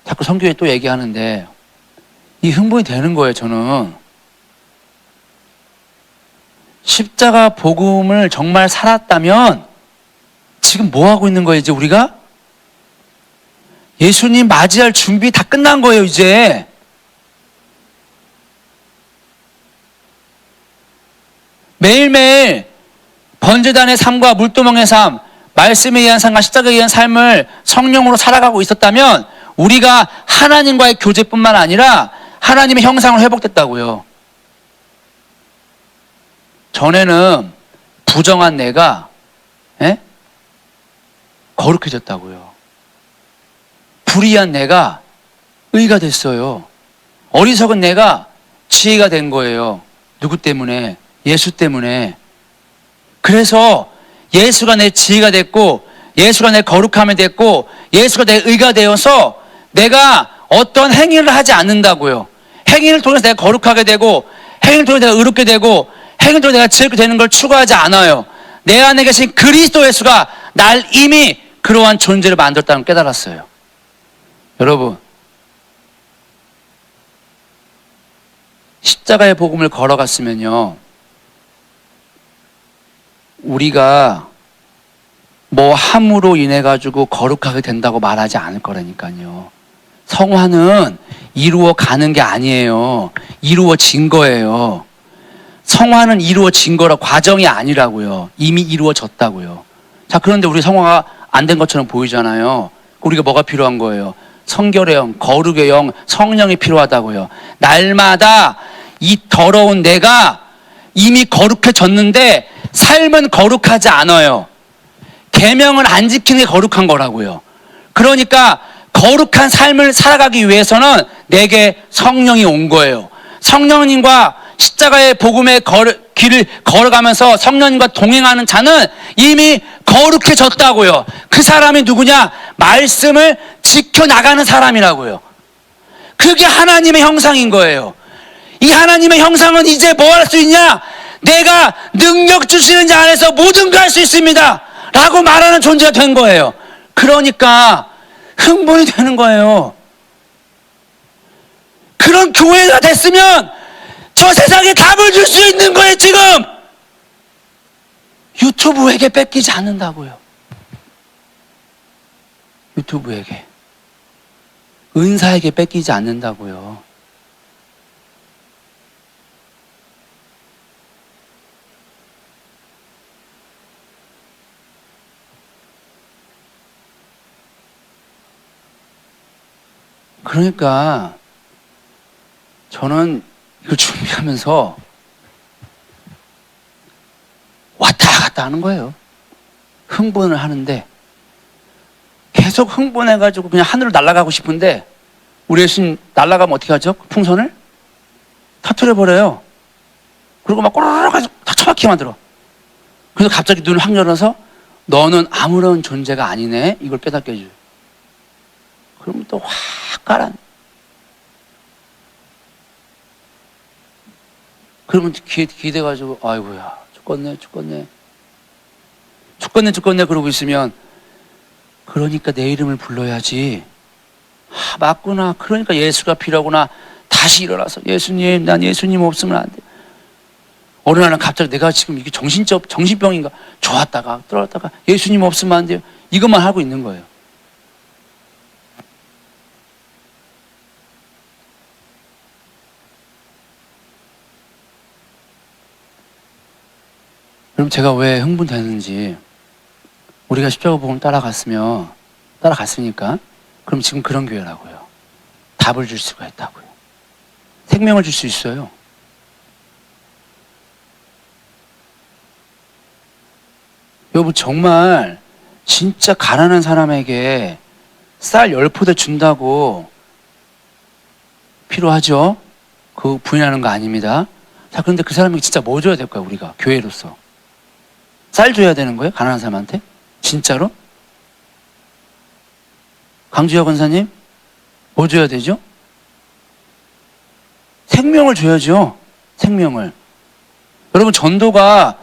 A: 자꾸 선교회 또 얘기하는데 이 흥분이 되는 거예요, 저는. 십자가 복음을 정말 살았다면 지금 뭐 하고 있는 거예요, 이제 우리가? 예수님 맞이할 준비 다 끝난 거예요, 이제. 매일매일 번제단의 삶과 물두멍의 삶, 말씀에 의한 삶과 십자가에 의한 삶을 성령으로 살아가고 있었다면 우리가 하나님과의 교제뿐만 아니라 하나님의 형상으로 회복됐다고요. 전에는 부정한 내가 거룩해졌다고요. 불의한 내가 의가 됐어요. 어리석은 내가 지혜가 된 거예요. 누구 때문에? 예수 때문에. 그래서 예수가 내 지혜가 됐고, 예수가 내 거룩함이 됐고, 예수가 내 의가 되어서 내가 어떤 행위를 하지 않는다고요. 행위를 통해서 내가 거룩하게 되고, 행위를 통해서 내가 의롭게 되고, 행위를 통해서 내가 지혜롭게 되는 걸 추구하지 않아요. 내 안에 계신 그리스도 예수가 날 이미 그러한 존재를 만들었다는 걸 깨달았어요. 여러분, 십자가의 복음을 걸어갔으면요, 우리가 뭐 함으로 인해 가지고 거룩하게 된다고 말하지 않을 거라니까요. 성화는 이루어 가는 게 아니에요. 이루어진 거예요. 성화는 이루어진 거라, 과정이 아니라고요. 이미 이루어졌다고요. 자, 그런데 우리 성화가 안 된 것처럼 보이잖아요. 우리가 뭐가 필요한 거예요? 성결의 영, 거룩의 영, 성령이 필요하다고요. 날마다 이 더러운 내가 이미 거룩해졌는데 삶은 거룩하지 않아요. 계명을 안 지키는 게 거룩한 거라고요. 그러니까 거룩한 삶을 살아가기 위해서는 내게 성령이 온 거예요. 성령님과 십자가의 복음의 길을 걸어가면서 성령님과 동행하는 자는 이미 거룩해졌다고요. 그 사람이 누구냐? 말씀을 지켜나가는 사람이라고요. 그게 하나님의 형상인 거예요. 이 하나님의 형상은 이제 뭐 할 수 있냐? 내가 능력 주시는 자 안에서 모든 걸 할 수 있습니다 라고 말하는 존재가 된 거예요. 그러니까 흥분이 되는 거예요. 그런 교회가 됐으면 저 세상에 답을 줄 수 있는 거예요. 지금 유튜브에게 뺏기지 않는다고요. 유튜브에게, 은사에게 뺏기지 않는다고요. 그러니까 저는 이걸 준비하면서 왔다 갔다 하는 거예요. 흥분을 하는데 계속 흥분해가지고 그냥 하늘로 날아가고 싶은데, 우리 예수님 날아가면 어떻게 하죠? 풍선을 터뜨려버려요. 그리고 막 꼬르륵 해서 다 처박히게 만들어. 그래서 갑자기 눈을 확 열어서 너는 아무런 존재가 아니네, 이걸 깨닫게 해줘요. 그러면 또 확 가라앉. 그러면 기대가지고 아이고야 죽겠네 그러고 있으면, 그러니까 내 이름을 불러야지. 아, 맞구나. 그러니까 예수가 필요하구나. 다시 일어나서 예수님, 난 예수님 없으면 안 돼. 어느 날은 갑자기 내가 지금 이게 정신병인가? 좋았다가 떨어졌다가 예수님 없으면 안 돼요. 이것만 하고 있는 거예요. 그럼 제가 왜 흥분되는지, 우리가 십자가 복음 따라갔으니까 그럼 지금 그런 교회라고요. 답을 줄 수가 있다고요. 생명을 줄 수 있어요. 여러분, 정말 진짜 가난한 사람에게 쌀 10포대 준다고 필요하죠? 그거 부인하는 거 아닙니다. 자, 그런데 그 사람에게 진짜 뭐 줘야 될까요? 우리가 교회로서 쌀 줘야 되는 거예요? 가난한 사람한테? 진짜로? 강주혁 권사님, 뭐 줘야 되죠? 생명을 줘야죠. 생명을. 여러분, 전도가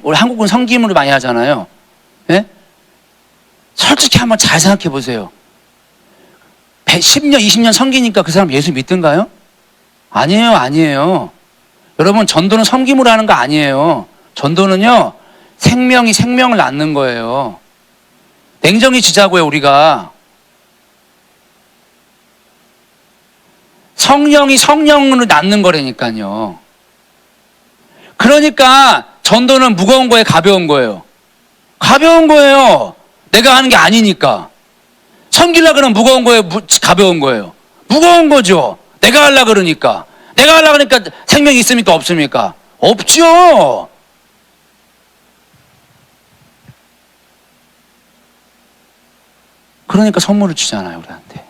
A: 우리 한국은 섬김으로 많이 하잖아요. 예? 솔직히 한번 잘 생각해 보세요. 10년, 20년 섬기니까 그 사람 예수 믿던가요? 아니에요. 여러분, 전도는 섬김으로 하는 거 아니에요. 전도는요, 생명이 생명을 낳는 거예요. 냉정히 지자고요, 우리가. 성령이 성령으로 낳는 거라니까요. 그러니까 전도는 무거운 거예요, 가벼운 거예요? 가벼운 거예요. 내가 하는 게 아니니까. 섬기려고 그러면 무거운 거예요, 가벼운 거예요? 무거운 거죠. 내가 하려고 그러니까. 내가 하려고 그러니까 생명이 있습니까, 없습니까? 없죠. 그러니까 선물을 주잖아요, 우리한테.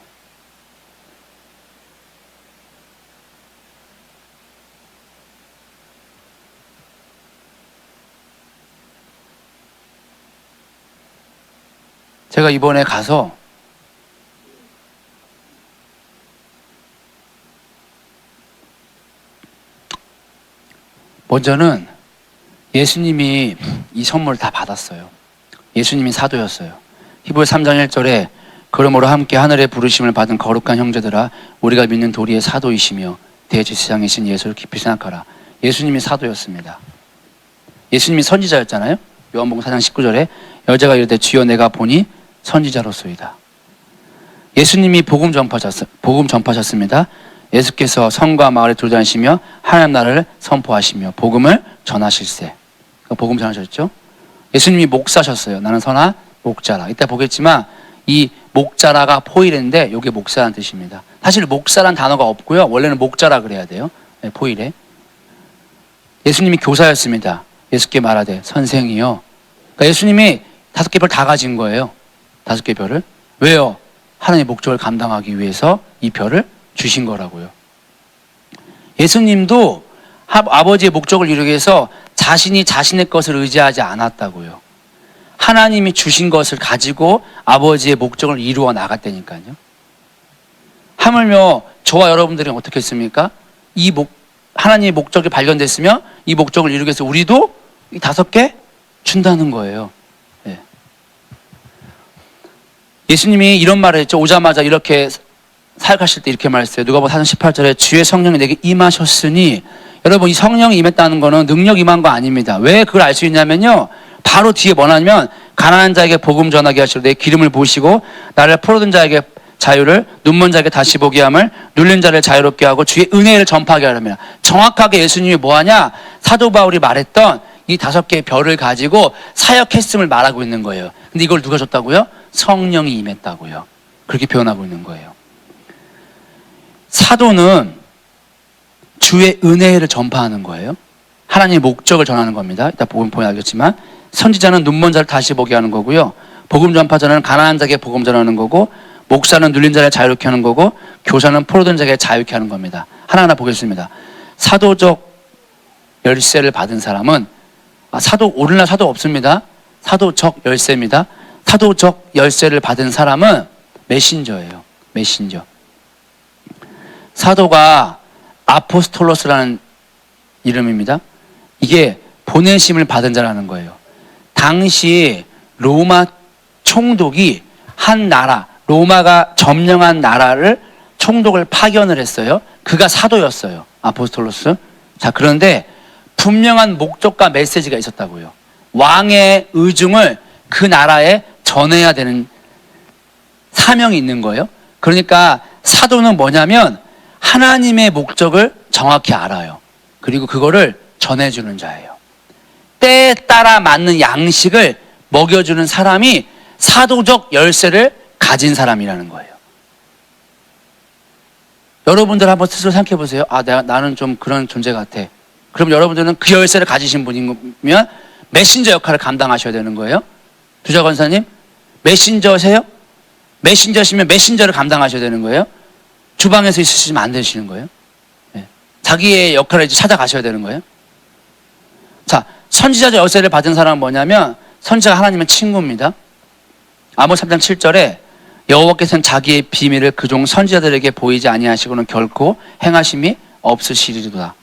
A: 제가 이번에 가서 먼저는 예수님이 이 선물을 다 받았어요. 예수님이 사도였어요. 히브리서 3장 1절에 그러므로 함께 하늘의 부르심을 받은 거룩한 형제들아 우리가 믿는 도리의 사도이시며 대제사장이신 신 예수를 깊이 생각하라. 예수님이 사도였습니다. 예수님이 선지자였잖아요. 요한복음 4장 19절에 여자가 이르되 주여 내가 보니 선지자로소이다. 예수님이 복음 전파하셨습니다. 예수께서 성과 마을에 돌아다니시며 하나님 나라를 선포하시며 복음을 전하실세. 복음 전하셨죠. 예수님이 목사셨어요. 나는 선한 목자라. 이따 보겠지만 이 목자라가 포일인데 이게 목사라는 뜻입니다. 사실 목사란 단어가 없고요. 원래는 목자라 그래야 돼요. 포일에. 예수님이 교사였습니다. 예수께 말하되 선생이요. 그러니까 예수님이 5개 별 다 가진 거예요. 5개 별을. 왜요? 하나님의 목적을 감당하기 위해서 이 별을 주신 거라고요. 예수님도 아버지의 목적을 이루기 위해서 자신이 자신의 것을 의지하지 않았다고요. 하나님이 주신 것을 가지고 아버지의 목적을 이루어 나갔다니까요. 하물며 저와 여러분들은 어떻게 했습니까? 하나님의 목적이 발견됐으면 이 목적을 이루기 위해서 우리도 이 5개 준다는 거예요. 네. 예수님이 이런 말을 했죠. 오자마자 이렇게 사역하실 때 이렇게 말했어요. 누가복음 4장 18절에 주의 성령이 내게 임하셨으니, 여러분 이 성령이 임했다는 거는 능력 임한 거 아닙니다. 왜 그걸 알 수 있냐면요. 바로 뒤에 뭐냐면 가난한 자에게 복음 전하게 하시고 내 기름을 부으시고 나를 포로된 자에게 자유를, 눈먼 자에게 다시 보게 함을, 눌린 자를 자유롭게 하고 주의 은혜를 전파하게 하랍니다. 정확하게 예수님이 뭐하냐? 사도 바울이 말했던 이 5개의 별을 가지고 사역했음을 말하고 있는 거예요. 근데 이걸 누가 줬다고요? 성령이 임했다고요. 그렇게 표현하고 있는 거예요. 사도는 주의 은혜를 전파하는 거예요. 하나님의 목적을 전하는 겁니다. 이따 보면 알겠지만, 선지자는 눈먼 자를 다시 보게 하는 거고요. 복음 전파자는 가난한 자에게 복음 전하는 거고, 목사는 눌린 자를 자유롭게 하는 거고, 교사는 포로된 자에게 자유케 하는 겁니다. 하나하나 보겠습니다. 사도적 열쇠를 받은 사람은 오늘날 사도 없습니다. 사도적 열쇠입니다. 사도적 열쇠를 받은 사람은 메신저예요. 메신저. 사도가 아포스톨로스라는 이름입니다. 이게 보내심을 받은 자라는 거예요. 당시 로마 총독이 한 나라, 로마가 점령한 나라를 총독을 파견을 했어요. 그가 사도였어요. 아포스톨로스. 자, 그런데 분명한 목적과 메시지가 있었다고요. 왕의 의중을 그 나라에 전해야 되는 사명이 있는 거예요. 그러니까 사도는 뭐냐면 하나님의 목적을 정확히 알아요. 그리고 그거를 전해주는 자예요. 때에 따라 맞는 양식을 먹여주는 사람이 사도적 열쇠를 가진 사람이라는 거예요. 여러분들 한번 스스로 생각해 보세요. 나는 좀 그런 존재 같아. 그럼 여러분들은 그 열쇠를 가지신 분이면 메신저 역할을 감당하셔야 되는 거예요. 두자 권사님, 메신저세요? 메신저시면 메신저를 감당하셔야 되는 거예요. 주방에서 있으시면 안 되시는 거예요. 네. 자기의 역할을 이제 찾아가셔야 되는 거예요. 자, 선지자적 열쇠를 받은 사람은 뭐냐면 선지자가 하나님의 친구입니다. 아모스 3장 7절에 여호와께서는 자기의 비밀을 그종 선지자들에게 보이지 아니하시고는 결코 행하심이 없으시리로다.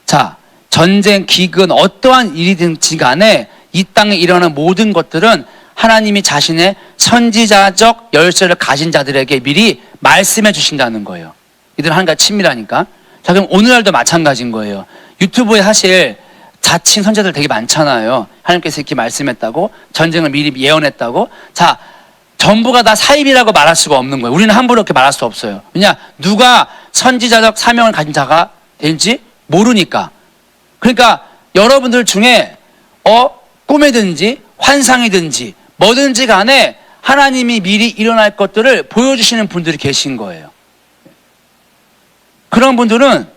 A: 자, 전쟁, 기근, 어떠한 일이든지 간에 이 땅에 일어나는 모든 것들은 하나님이 자신의 선지자적 열쇠를 가진 자들에게 미리 말씀해 주신다는 거예요. 이들은 하나님과 친밀하니까. 자, 그럼 오늘날도 마찬가지인 거예요. 유튜브에 사실 자칭 선지자들 되게 많잖아요. 하나님께서 이렇게 말씀했다고, 전쟁을 미리 예언했다고. 자, 전부가 다 사입이라고 말할 수가 없는 거예요. 우리는 함부로 이렇게 말할 수 없어요. 왜냐, 누가 선지자적 사명을 가진 자가 될지 모르니까. 그러니까 여러분들 중에 꿈이든지 환상이든지 뭐든지 간에 하나님이 미리 일어날 것들을 보여주시는 분들이 계신 거예요. 그런 분들은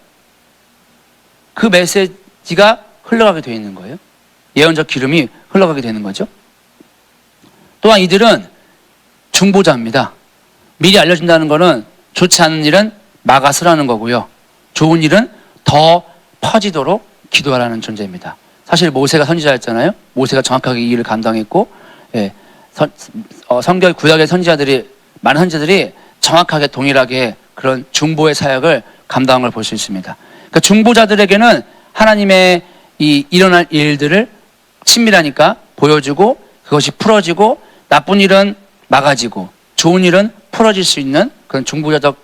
A: 그 메시지가 흘러가게 되어 있는 거예요. 예언적 기름이 흘러가게 되는 거죠. 또한 이들은 중보자입니다. 미리 알려준다는 거는 좋지 않은 일은 막아서라는 거고요. 좋은 일은 더 퍼지도록 기도하라는 존재입니다. 사실 모세가 선지자였잖아요. 모세가 정확하게 이 일을 감당했고, 예, 성경 구약의 선지자들이, 많은 선지자들이 정확하게 동일하게 그런 중보의 사역을 감당한 걸 볼 수 있습니다. 그러니까 중보자들에게는 하나님의 이 일어날 일들을 친밀하니까 보여주고, 그것이 풀어지고, 나쁜 일은 막아지고 좋은 일은 풀어질 수 있는 그런 중보자적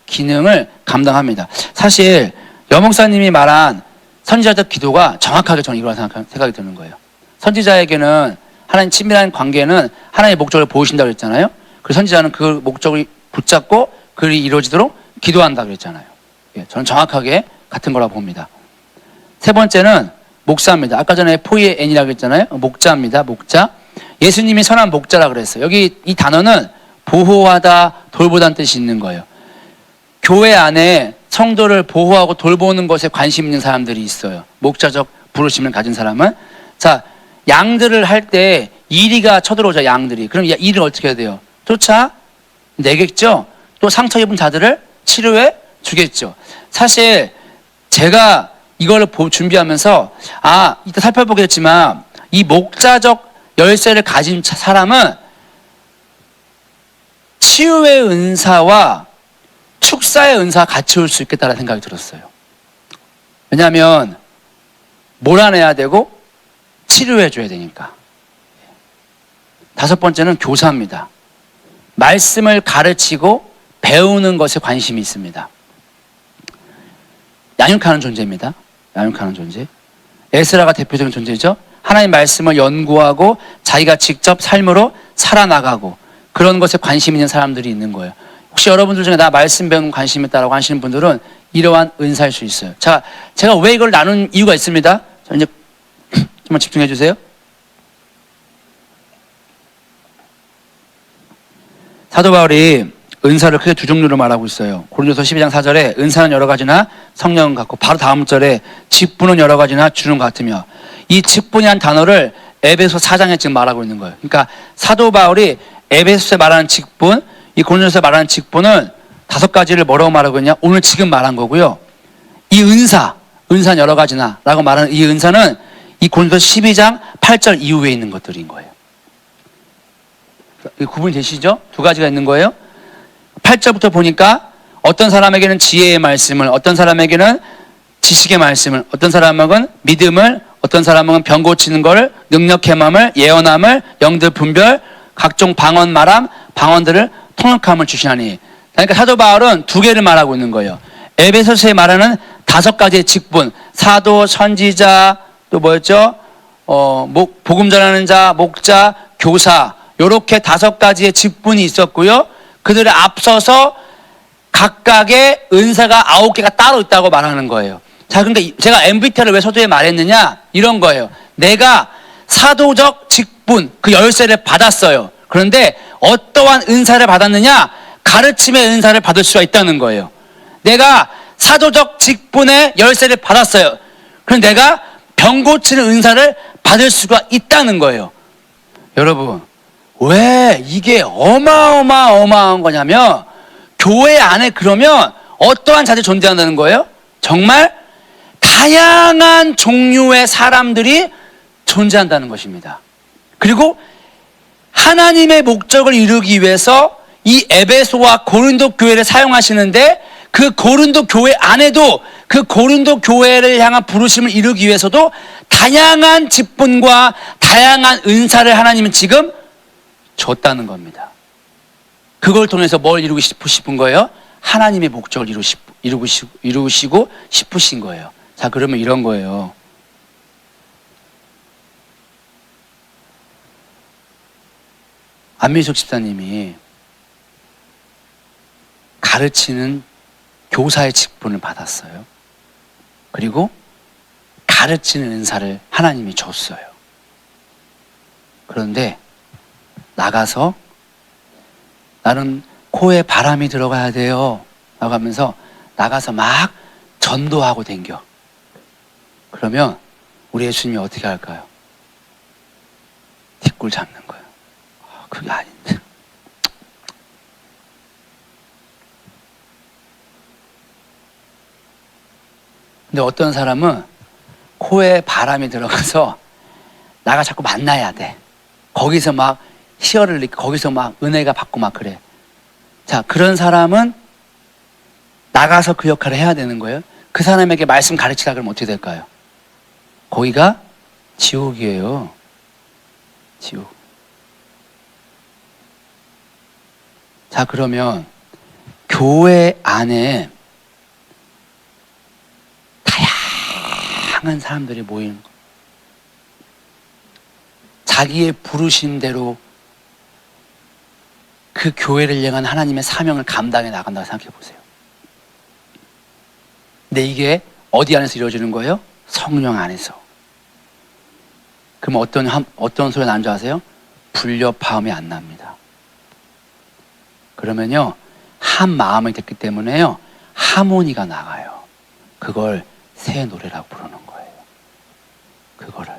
A: 기능을 감당합니다. 사실 여목사님이 말한 선지자적 기도가 정확하게 저는 이거라 생각이 드는 거예요. 선지자에게는 하나님 친밀한 관계는 하나님의 목적을 보여주신다고 그랬잖아요. 그래서 선지자는 그 목적을 붙잡고 그리 이루어지도록 기도한다 그랬잖아요. 예, 저는 정확하게 같은 거라고 봅니다. 세 번째는 목사입니다. 아까 전에 포이엔이라고 했잖아요. 목자입니다. 목자. 예수님이 선한 목자라 그랬어요. 여기 이 단어는 보호하다, 돌보다는 뜻이 있는 거예요. 교회 안에 성도를 보호하고 돌보는 것에 관심 있는 사람들이 있어요. 목자적 부르심을 가진 사람은. 자, 양들을 할 때 이리가 쳐들어오죠, 양들이. 그럼 이를 어떻게 해야 돼요? 쫓아 내겠죠? 또 상처 입은 자들을 치료해 주겠죠. 사실 제가 이걸 준비하면서 이따 살펴보겠지만 이 목자적 열쇠를 가진 사람은 치유의 은사와 축사의 은사가 같이 올 수 있겠다는 생각이 들었어요. 왜냐하면 몰아내야 되고 치료해 줘야 되니까. 다섯 번째는 교사입니다. 말씀을 가르치고 배우는 것에 관심이 있습니다. 양육하는 존재입니다. 양육하는 존재. 에스라가 대표적인 존재죠. 하나님 말씀을 연구하고 자기가 직접 삶으로 살아나가고 그런 것에 관심 있는 사람들이 있는 거예요. 혹시 여러분들 중에 나 말씀 배우는 관심 있다라고 하시는 분들은 이러한 은사일 수 있어요. 자, 제가 왜 이걸 나눈 이유가 있습니다. 자, 이제 정말 집중해 주세요. 사도 바울이 은사를 크게 두 종류로 말하고 있어요. 고린도서 12장 4절에 은사는 여러 가지나 성령은 같고, 바로 다음 절에 직분은 여러 가지나 주는 같으며, 이 직분이란 단어를 에베소 4장에 지금 말하고 있는 거예요. 그러니까 사도 바울이 에베소에 말하는 직분, 이 고린도서에 말하는 직분은 다섯 가지를 뭐라고 말하고 있냐? 오늘 지금 말한 거고요. 이 은사는 여러 가지나 라고 말하는 이 은사는 이 고린도서 12장 8절 이후에 있는 것들인 거예요. 구분이 되시죠? 두 가지가 있는 거예요. 8절부터 보니까 어떤 사람에게는 지혜의 말씀을, 어떤 사람에게는 지식의 말씀을, 어떤 사람에게는 믿음을, 어떤 사람은 병 고치는 걸, 능력 행함을, 예언함을, 영들 분별, 각종 방언 말함, 방언들을 통역함을 주시나니. 그러니까 사도 바울은 두 개를 말하고 있는 거예요. 에베소서에 말하는 다섯 가지의 직분, 사도, 선지자, 또 뭐였죠? 복음 전하는 자, 목자, 교사, 요렇게 다섯 가지의 직분이 있었고요. 그들을 앞서서 각각의 은사가 9개가 따로 있다고 말하는 거예요. 자, 그러니까 제가 MBTI를 왜 서두에 말했느냐? 이런 거예요. 내가 사도적 직분, 그 열쇠를 받았어요. 그런데 어떠한 은사를 받았느냐? 가르침의 은사를 받을 수가 있다는 거예요. 내가 사도적 직분의 열쇠를 받았어요. 그럼 내가 병 고치는 은사를 받을 수가 있다는 거예요. 여러분, 왜 이게 어마어마한 거냐면, 교회 안에 그러면 어떠한 자들이 존재한다는 거예요? 정말 다양한 종류의 사람들이 존재한다는 것입니다. 그리고 하나님의 목적을 이루기 위해서 이 에베소와 고린도 교회를 사용하시는데, 그 고린도 교회 안에도 그 고린도 교회를 향한 부르심을 이루기 위해서도 다양한 직분과 다양한 은사를 하나님은 지금 줬다는 겁니다. 그걸 통해서 뭘 이루고 싶으신 거예요? 하나님의 목적을 이루시고 싶으신 거예요. 자, 그러면 이런 거예요. 안민석 집사님이 가르치는 교사의 직분을 받았어요. 그리고 가르치는 은사를 하나님이 줬어요. 그런데 나가서 나는 코에 바람이 들어가야 돼요 라고 하면서 나가서 막 전도하고 댕겨. 그러면 우리 예수님이 어떻게 할까요? 뒷골 잡는 거예요. 그게 아닌데. 근데 어떤 사람은 코에 바람이 들어가서 나가 자꾸 만나야 돼. 거기서 막 희열을 느끼고 거기서 막 은혜가 받고 막 그래. 자, 그런 사람은 나가서 그 역할을 해야 되는 거예요. 그 사람에게 말씀 가르치라 그러면 어떻게 될까요? 거기가 지옥이에요. 지옥. 자, 그러면 교회 안에 다양한 사람들이 모이는 거. 자기의 부르신 대로 그 교회를 향한 하나님의 사명을 감당해 나간다고 생각해 보세요. 근데 이게 어디 안에서 이루어지는 거예요? 성령 안에서. 그럼 어떤 소리가 나는 줄 아세요? 불협화음이 안 납니다. 그러면요, 한 마음이 됐기 때문에요, 하모니가 나가요. 그걸 새 노래라고 부르는 거예요. 그거를.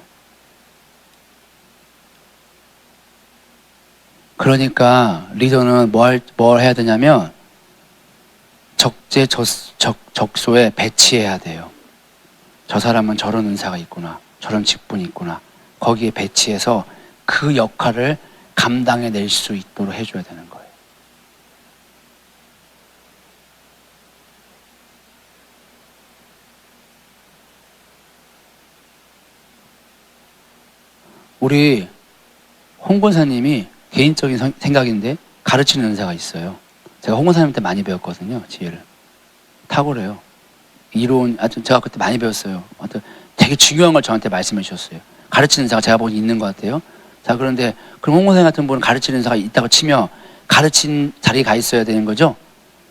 A: 그러니까 리더는 뭘 해야 되냐면 적소에 배치해야 돼요. 저 사람은 저런 은사가 있구나, 저런 직분이 있구나. 거기에 배치해서 그 역할을 감당해낼 수 있도록 해줘야 되는 거예요. 우리 홍 권사님이 개인적인 생각인데 가르치는 은사가 있어요. 제가 홍 권사님한테 많이 배웠거든요. 지혜를. 탁월해요. 이론, 제가 그때 많이 배웠어요. 되게 중요한 걸 저한테 말씀해 주셨어요. 가르치는 은사가 제가 보기 있는 것 같아요. 자, 그런데 그럼 홍 권사님 같은 분은 가르치는 은사가 있다고 치면 가르친 자리에 가 있어야 되는 거죠.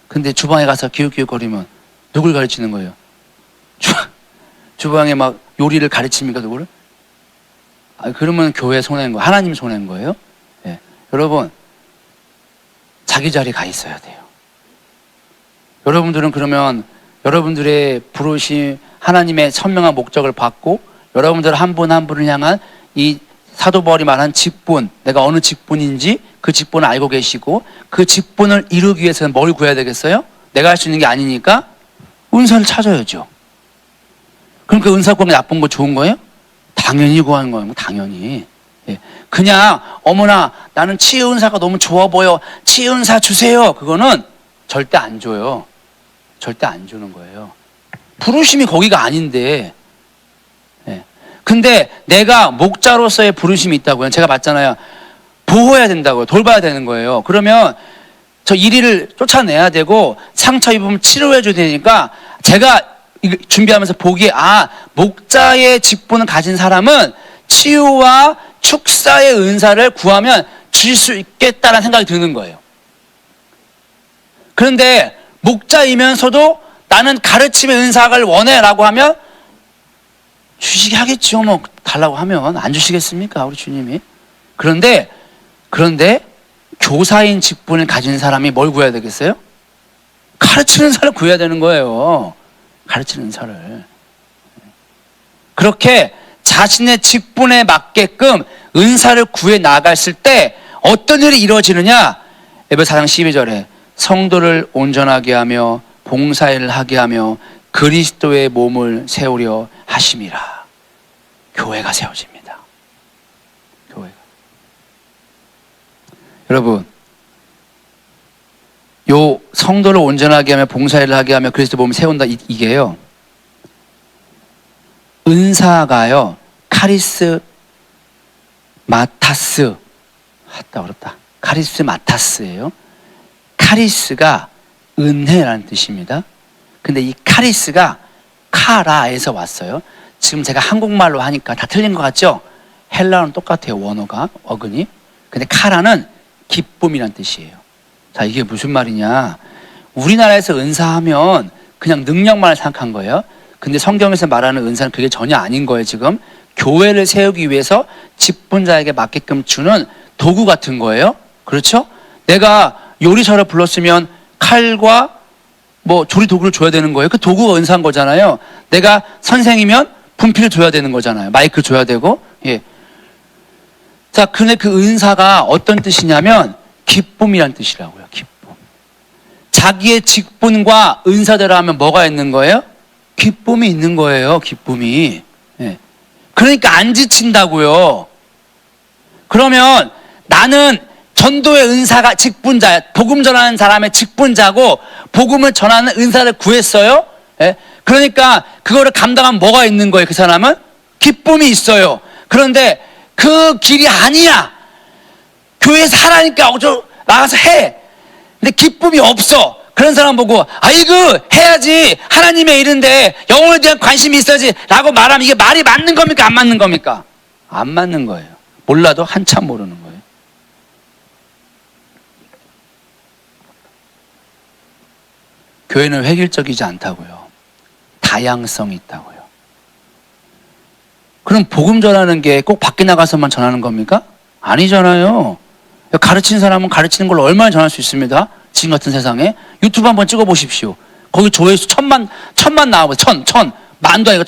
A: 근데 주방에 가서 기웃기웃거리면 누굴 가르치는 거예요? 주방에 막 요리를 가르칩니까, 누구를? 그러면 교회 손해인 거예요. 하나님 손해인 거예요. 예. 여러분, 자기 자리에 가 있어야 돼요. 여러분들은 그러면 여러분들의 부르심, 하나님의 선명한 목적을 받고 여러분들 한 분 한 분을 향한 이 사도 바울이 말한 직분, 내가 어느 직분인지 그 직분을 알고 계시고 그 직분을 이루기 위해서는 뭘 구해야 되겠어요? 내가 할 수 있는 게 아니니까 은사를 찾아야죠. 그럼 그 은사 구하는 게 나쁜 거 좋은 거예요? 당연히 구하는 거예요. 당연히. 예. 그냥 어머나 나는 치유 은사가 너무 좋아 보여, 치유 은사 주세요. 그거는 절대 안 줘요. 절대 안 주는 거예요. 부르심이 거기가 아닌데. 예. 근데 내가 목자로서의 부르심이 있다고요. 제가 봤잖아요. 보호해야 된다고요. 돌봐야 되는 거예요. 그러면 저 이리를 쫓아내야 되고 상처 입으면 치료해 줘야 되니까 제가 준비하면서 보기에 목자의 직분을 가진 사람은 치유와 축사의 은사를 구하면 주실 수 있겠다라는 생각이 드는 거예요. 그런데 목자이면서도 나는 가르침의 은사를 원해라고 하면 주시게 하겠죠. 뭐 달라고 하면 안 주시겠습니까, 우리 주님이? 그런데 교사인 직분을 가진 사람이 뭘 구해야 되겠어요? 가르치는 은사를 구해야 되는 거예요. 가르치는 은사를. 그렇게 자신의 직분에 맞게끔 은사를 구해 나갔을 때 어떤 일이 이루어지느냐? 에베소 4장 12절에 성도를 온전하게 하며 봉사일을 하게 하며 그리스도의 몸을 세우려 하심이라. 교회가 세워집니다. 교회가. 여러분, 요 성도를 온전하게 하며 봉사일을 하게 하며 그리스도 몸을 세운다, 이게요, 은사가요, 카리스 마타스, 어렵다. 카리스 마타스예요. 카리스가 은혜라는 뜻입니다. 근데 이 카리스가 카라에서 왔어요. 지금 제가 한국말로 하니까 다 틀린 것 같죠? 헬라어는 똑같아요. 원어가, 어근이. 근데 카라는 기쁨이란 뜻이에요. 자, 이게 무슨 말이냐? 우리나라에서 은사하면 그냥 능력만을 생각한 거예요. 근데 성경에서 말하는 은사는 그게 전혀 아닌 거예요. 지금 교회를 세우기 위해서 직분자에게 맞게끔 주는 도구 같은 거예요. 그렇죠? 내가 요리사를 불렀으면 칼과 뭐 조리 도구를 줘야 되는 거예요. 그 도구가 은사인 거잖아요. 내가 선생이면 분필을 줘야 되는 거잖아요. 마이크 줘야 되고. 예. 자, 근데 그 은사가 어떤 뜻이냐면 기쁨이란 뜻이라고요. 기쁨. 자기의 직분과 은사대로 하면 뭐가 있는 거예요? 기쁨이 있는 거예요. 기쁨이. 예. 그러니까 안 지친다고요. 그러면 나는 전도의 은사가 직분자야. 복음 전하는 사람의 직분자고 복음을 전하는 은사를 구했어요. 예? 그러니까 그거를 감당하면 뭐가 있는 거예요? 그 사람은 기쁨이 있어요. 그런데 그 길이 아니야. 교회에서 하라니까 나가서 해. 근데 기쁨이 없어. 그런 사람 보고 아이고 해야지. 하나님의 일인데 영혼에 대한 관심이 있어야지 라고 말하면 이게 말이 맞는 겁니까? 안 맞는 겁니까? 안 맞는 거예요. 몰라도 한참 모르는 거예요. 교회는 획일적이지 않다고요. 다양성이 있다고요. 그럼 복음 전하는 게 꼭 밖에 나가서만 전하는 겁니까? 아니잖아요. 가르치는 사람은 가르치는 걸로 얼마나 전할 수 있습니다. 지금 같은 세상에. 유튜브 한번 찍어 보십시오. 거기 조회수 천만 나오고 만도 아니고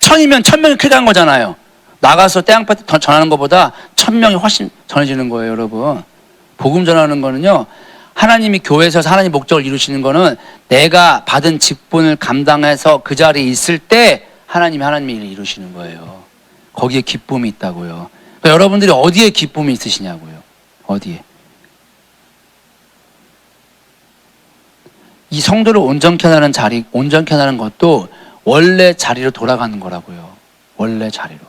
A: 천이면 1000명이 클릭한 거잖아요. 나가서 떼양볕 전하는 것보다 1000명이 훨씬 전해지는 거예요, 여러분. 복음 전하는 거는요, 하나님이 교회에서 하나님 목적을 이루시는 거는 내가 받은 직분을 감당해서 그 자리에 있을 때 하나님의 일을 이루시는 거예요. 거기에 기쁨이 있다고요. 그러니까 여러분들이 어디에 기쁨이 있으시냐고요. 어디에. 이 성도를 온전케 하는 것도 원래 자리로 돌아가는 거라고요. 원래 자리로.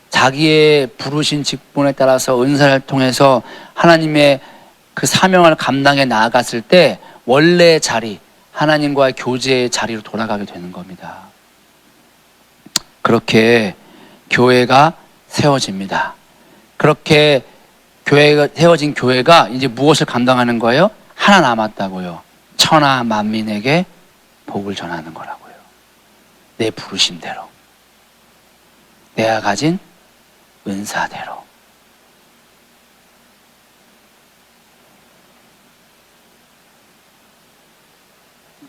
A: 자기의 부르신 직분에 따라서 은사를 통해서 하나님의 그 사명을 감당해 나아갔을 때 원래 자리, 하나님과의 교제의 자리로 돌아가게 되는 겁니다. 그렇게 교회가 세워집니다. 그렇게 세워진 교회가 이제 무엇을 감당하는 거예요? 하나 남았다고요. 천하 만민에게 복을 전하는 거라고요. 내 부르심대로. 내가 가진 은사대로.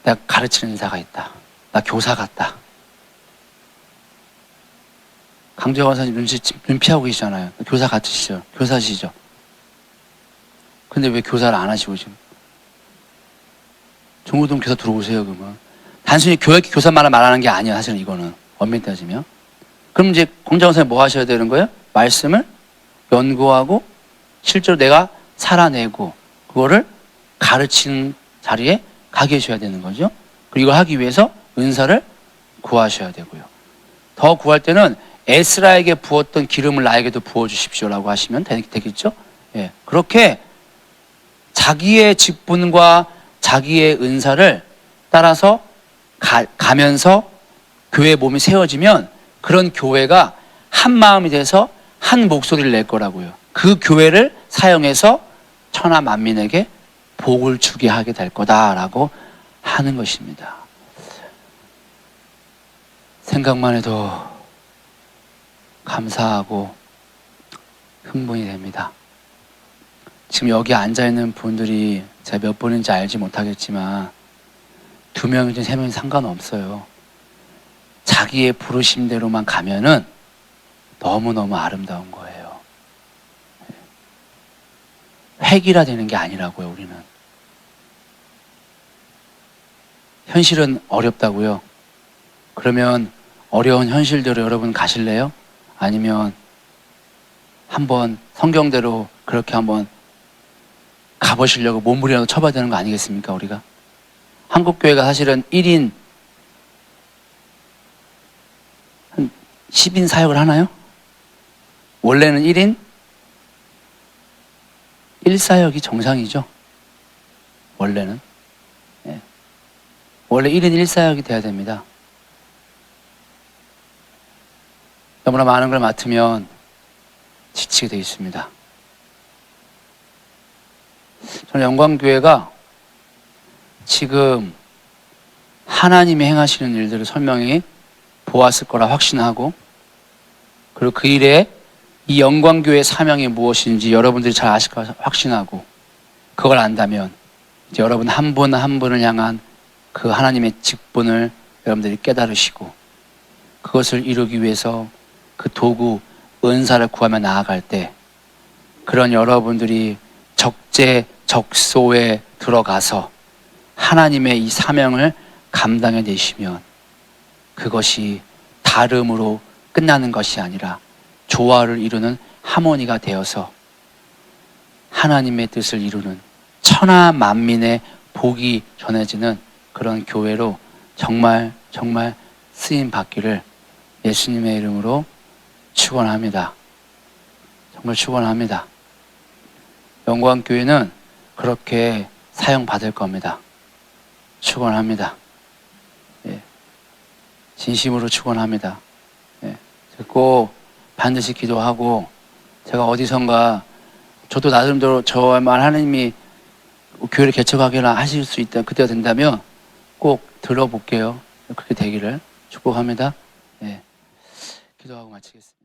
A: 내가 가르치는 은사가 있다. 나 교사 같다. 강재원 원사님 눈 피하고 계시잖아요. 교사 같으시죠? 교사시죠? 근데 왜 교사를 안 하시고 지금? 종우동 교사 들어오세요, 그러면. 단순히 교사만 말하는 게 아니야, 사실은 이거는. 엄밀히 따지면. 그럼 이제 강재원 원사님 뭐 하셔야 되는 거예요? 말씀을 연구하고 실제로 내가 살아내고 그거를 가르치는 자리에 가 계셔야 되는 거죠. 그리고 이걸 하기 위해서 은사를 구하셔야 되고요. 더 구할 때는 에스라에게 부었던 기름을 나에게도 부어주십시오라고 하시면 되겠죠. 예, 그렇게 자기의 직분과 자기의 은사를 따라서 가면서 교회 몸이 세워지면 그런 교회가 한 마음이 돼서 한 목소리를 낼 거라고요. 그 교회를 사용해서 천하 만민에게 복을 주게 하게 될 거다라고 하는 것입니다. 생각만 해도 감사하고 흥분이 됩니다. 지금 여기 앉아있는 분들이 제가 몇 분인지 알지 못하겠지만 2명이든 3명이든 상관없어요. 자기의 부르심대로만 가면은 너무너무 아름다운 거예요. 획일화 되는 게 아니라고요, 우리는. 현실은 어렵다고요. 그러면 어려운 현실대로 여러분 가실래요? 아니면 한번 성경대로 그렇게 한번 가보시려고 몸부림이라도 쳐봐야 되는 거 아니겠습니까, 우리가? 한국교회가 사실은 1인 한 10인 사역을 하나요? 원래는 1인 1사역이 정상이죠. 원래는. 예. 원래 1인 1사역이 돼야 됩니다. 너무나 많은 걸 맡으면 지치게 되어 있습니다. 저는 영광교회가 지금 하나님이 행하시는 일들을 설명히 보았을 거라 확신하고, 그리고 그 일에 이 영광교회의 사명이 무엇인지 여러분들이 잘 아실 거라 확신하고, 그걸 안다면 이제 여러분 한 분 한 분을 향한 그 하나님의 직분을 여러분들이 깨달으시고 그것을 이루기 위해서 그 도구, 은사를 구하며 나아갈 때 그런 여러분들이 적재적소에 들어가서 하나님의 이 사명을 감당해 내시면 그것이 다름으로 끝나는 것이 아니라 조화를 이루는 하모니가 되어서 하나님의 뜻을 이루는 천하 만민의 복이 전해지는 그런 교회로 정말 쓰임 받기를 예수님의 이름으로 축원합니다. 정말 축원합니다. 영광교회는 그렇게 사용받을 겁니다. 축원합니다. 예. 진심으로 축원합니다. 예. 꼭 반드시 기도하고 제가 어디선가 저도 나름대로 저만 하나님이 교회를 개척하게나 하실 수 있다 그때가 된다면 꼭 들어볼게요. 그렇게 되기를 축복합니다. 예. 기도하고 마치겠습니다.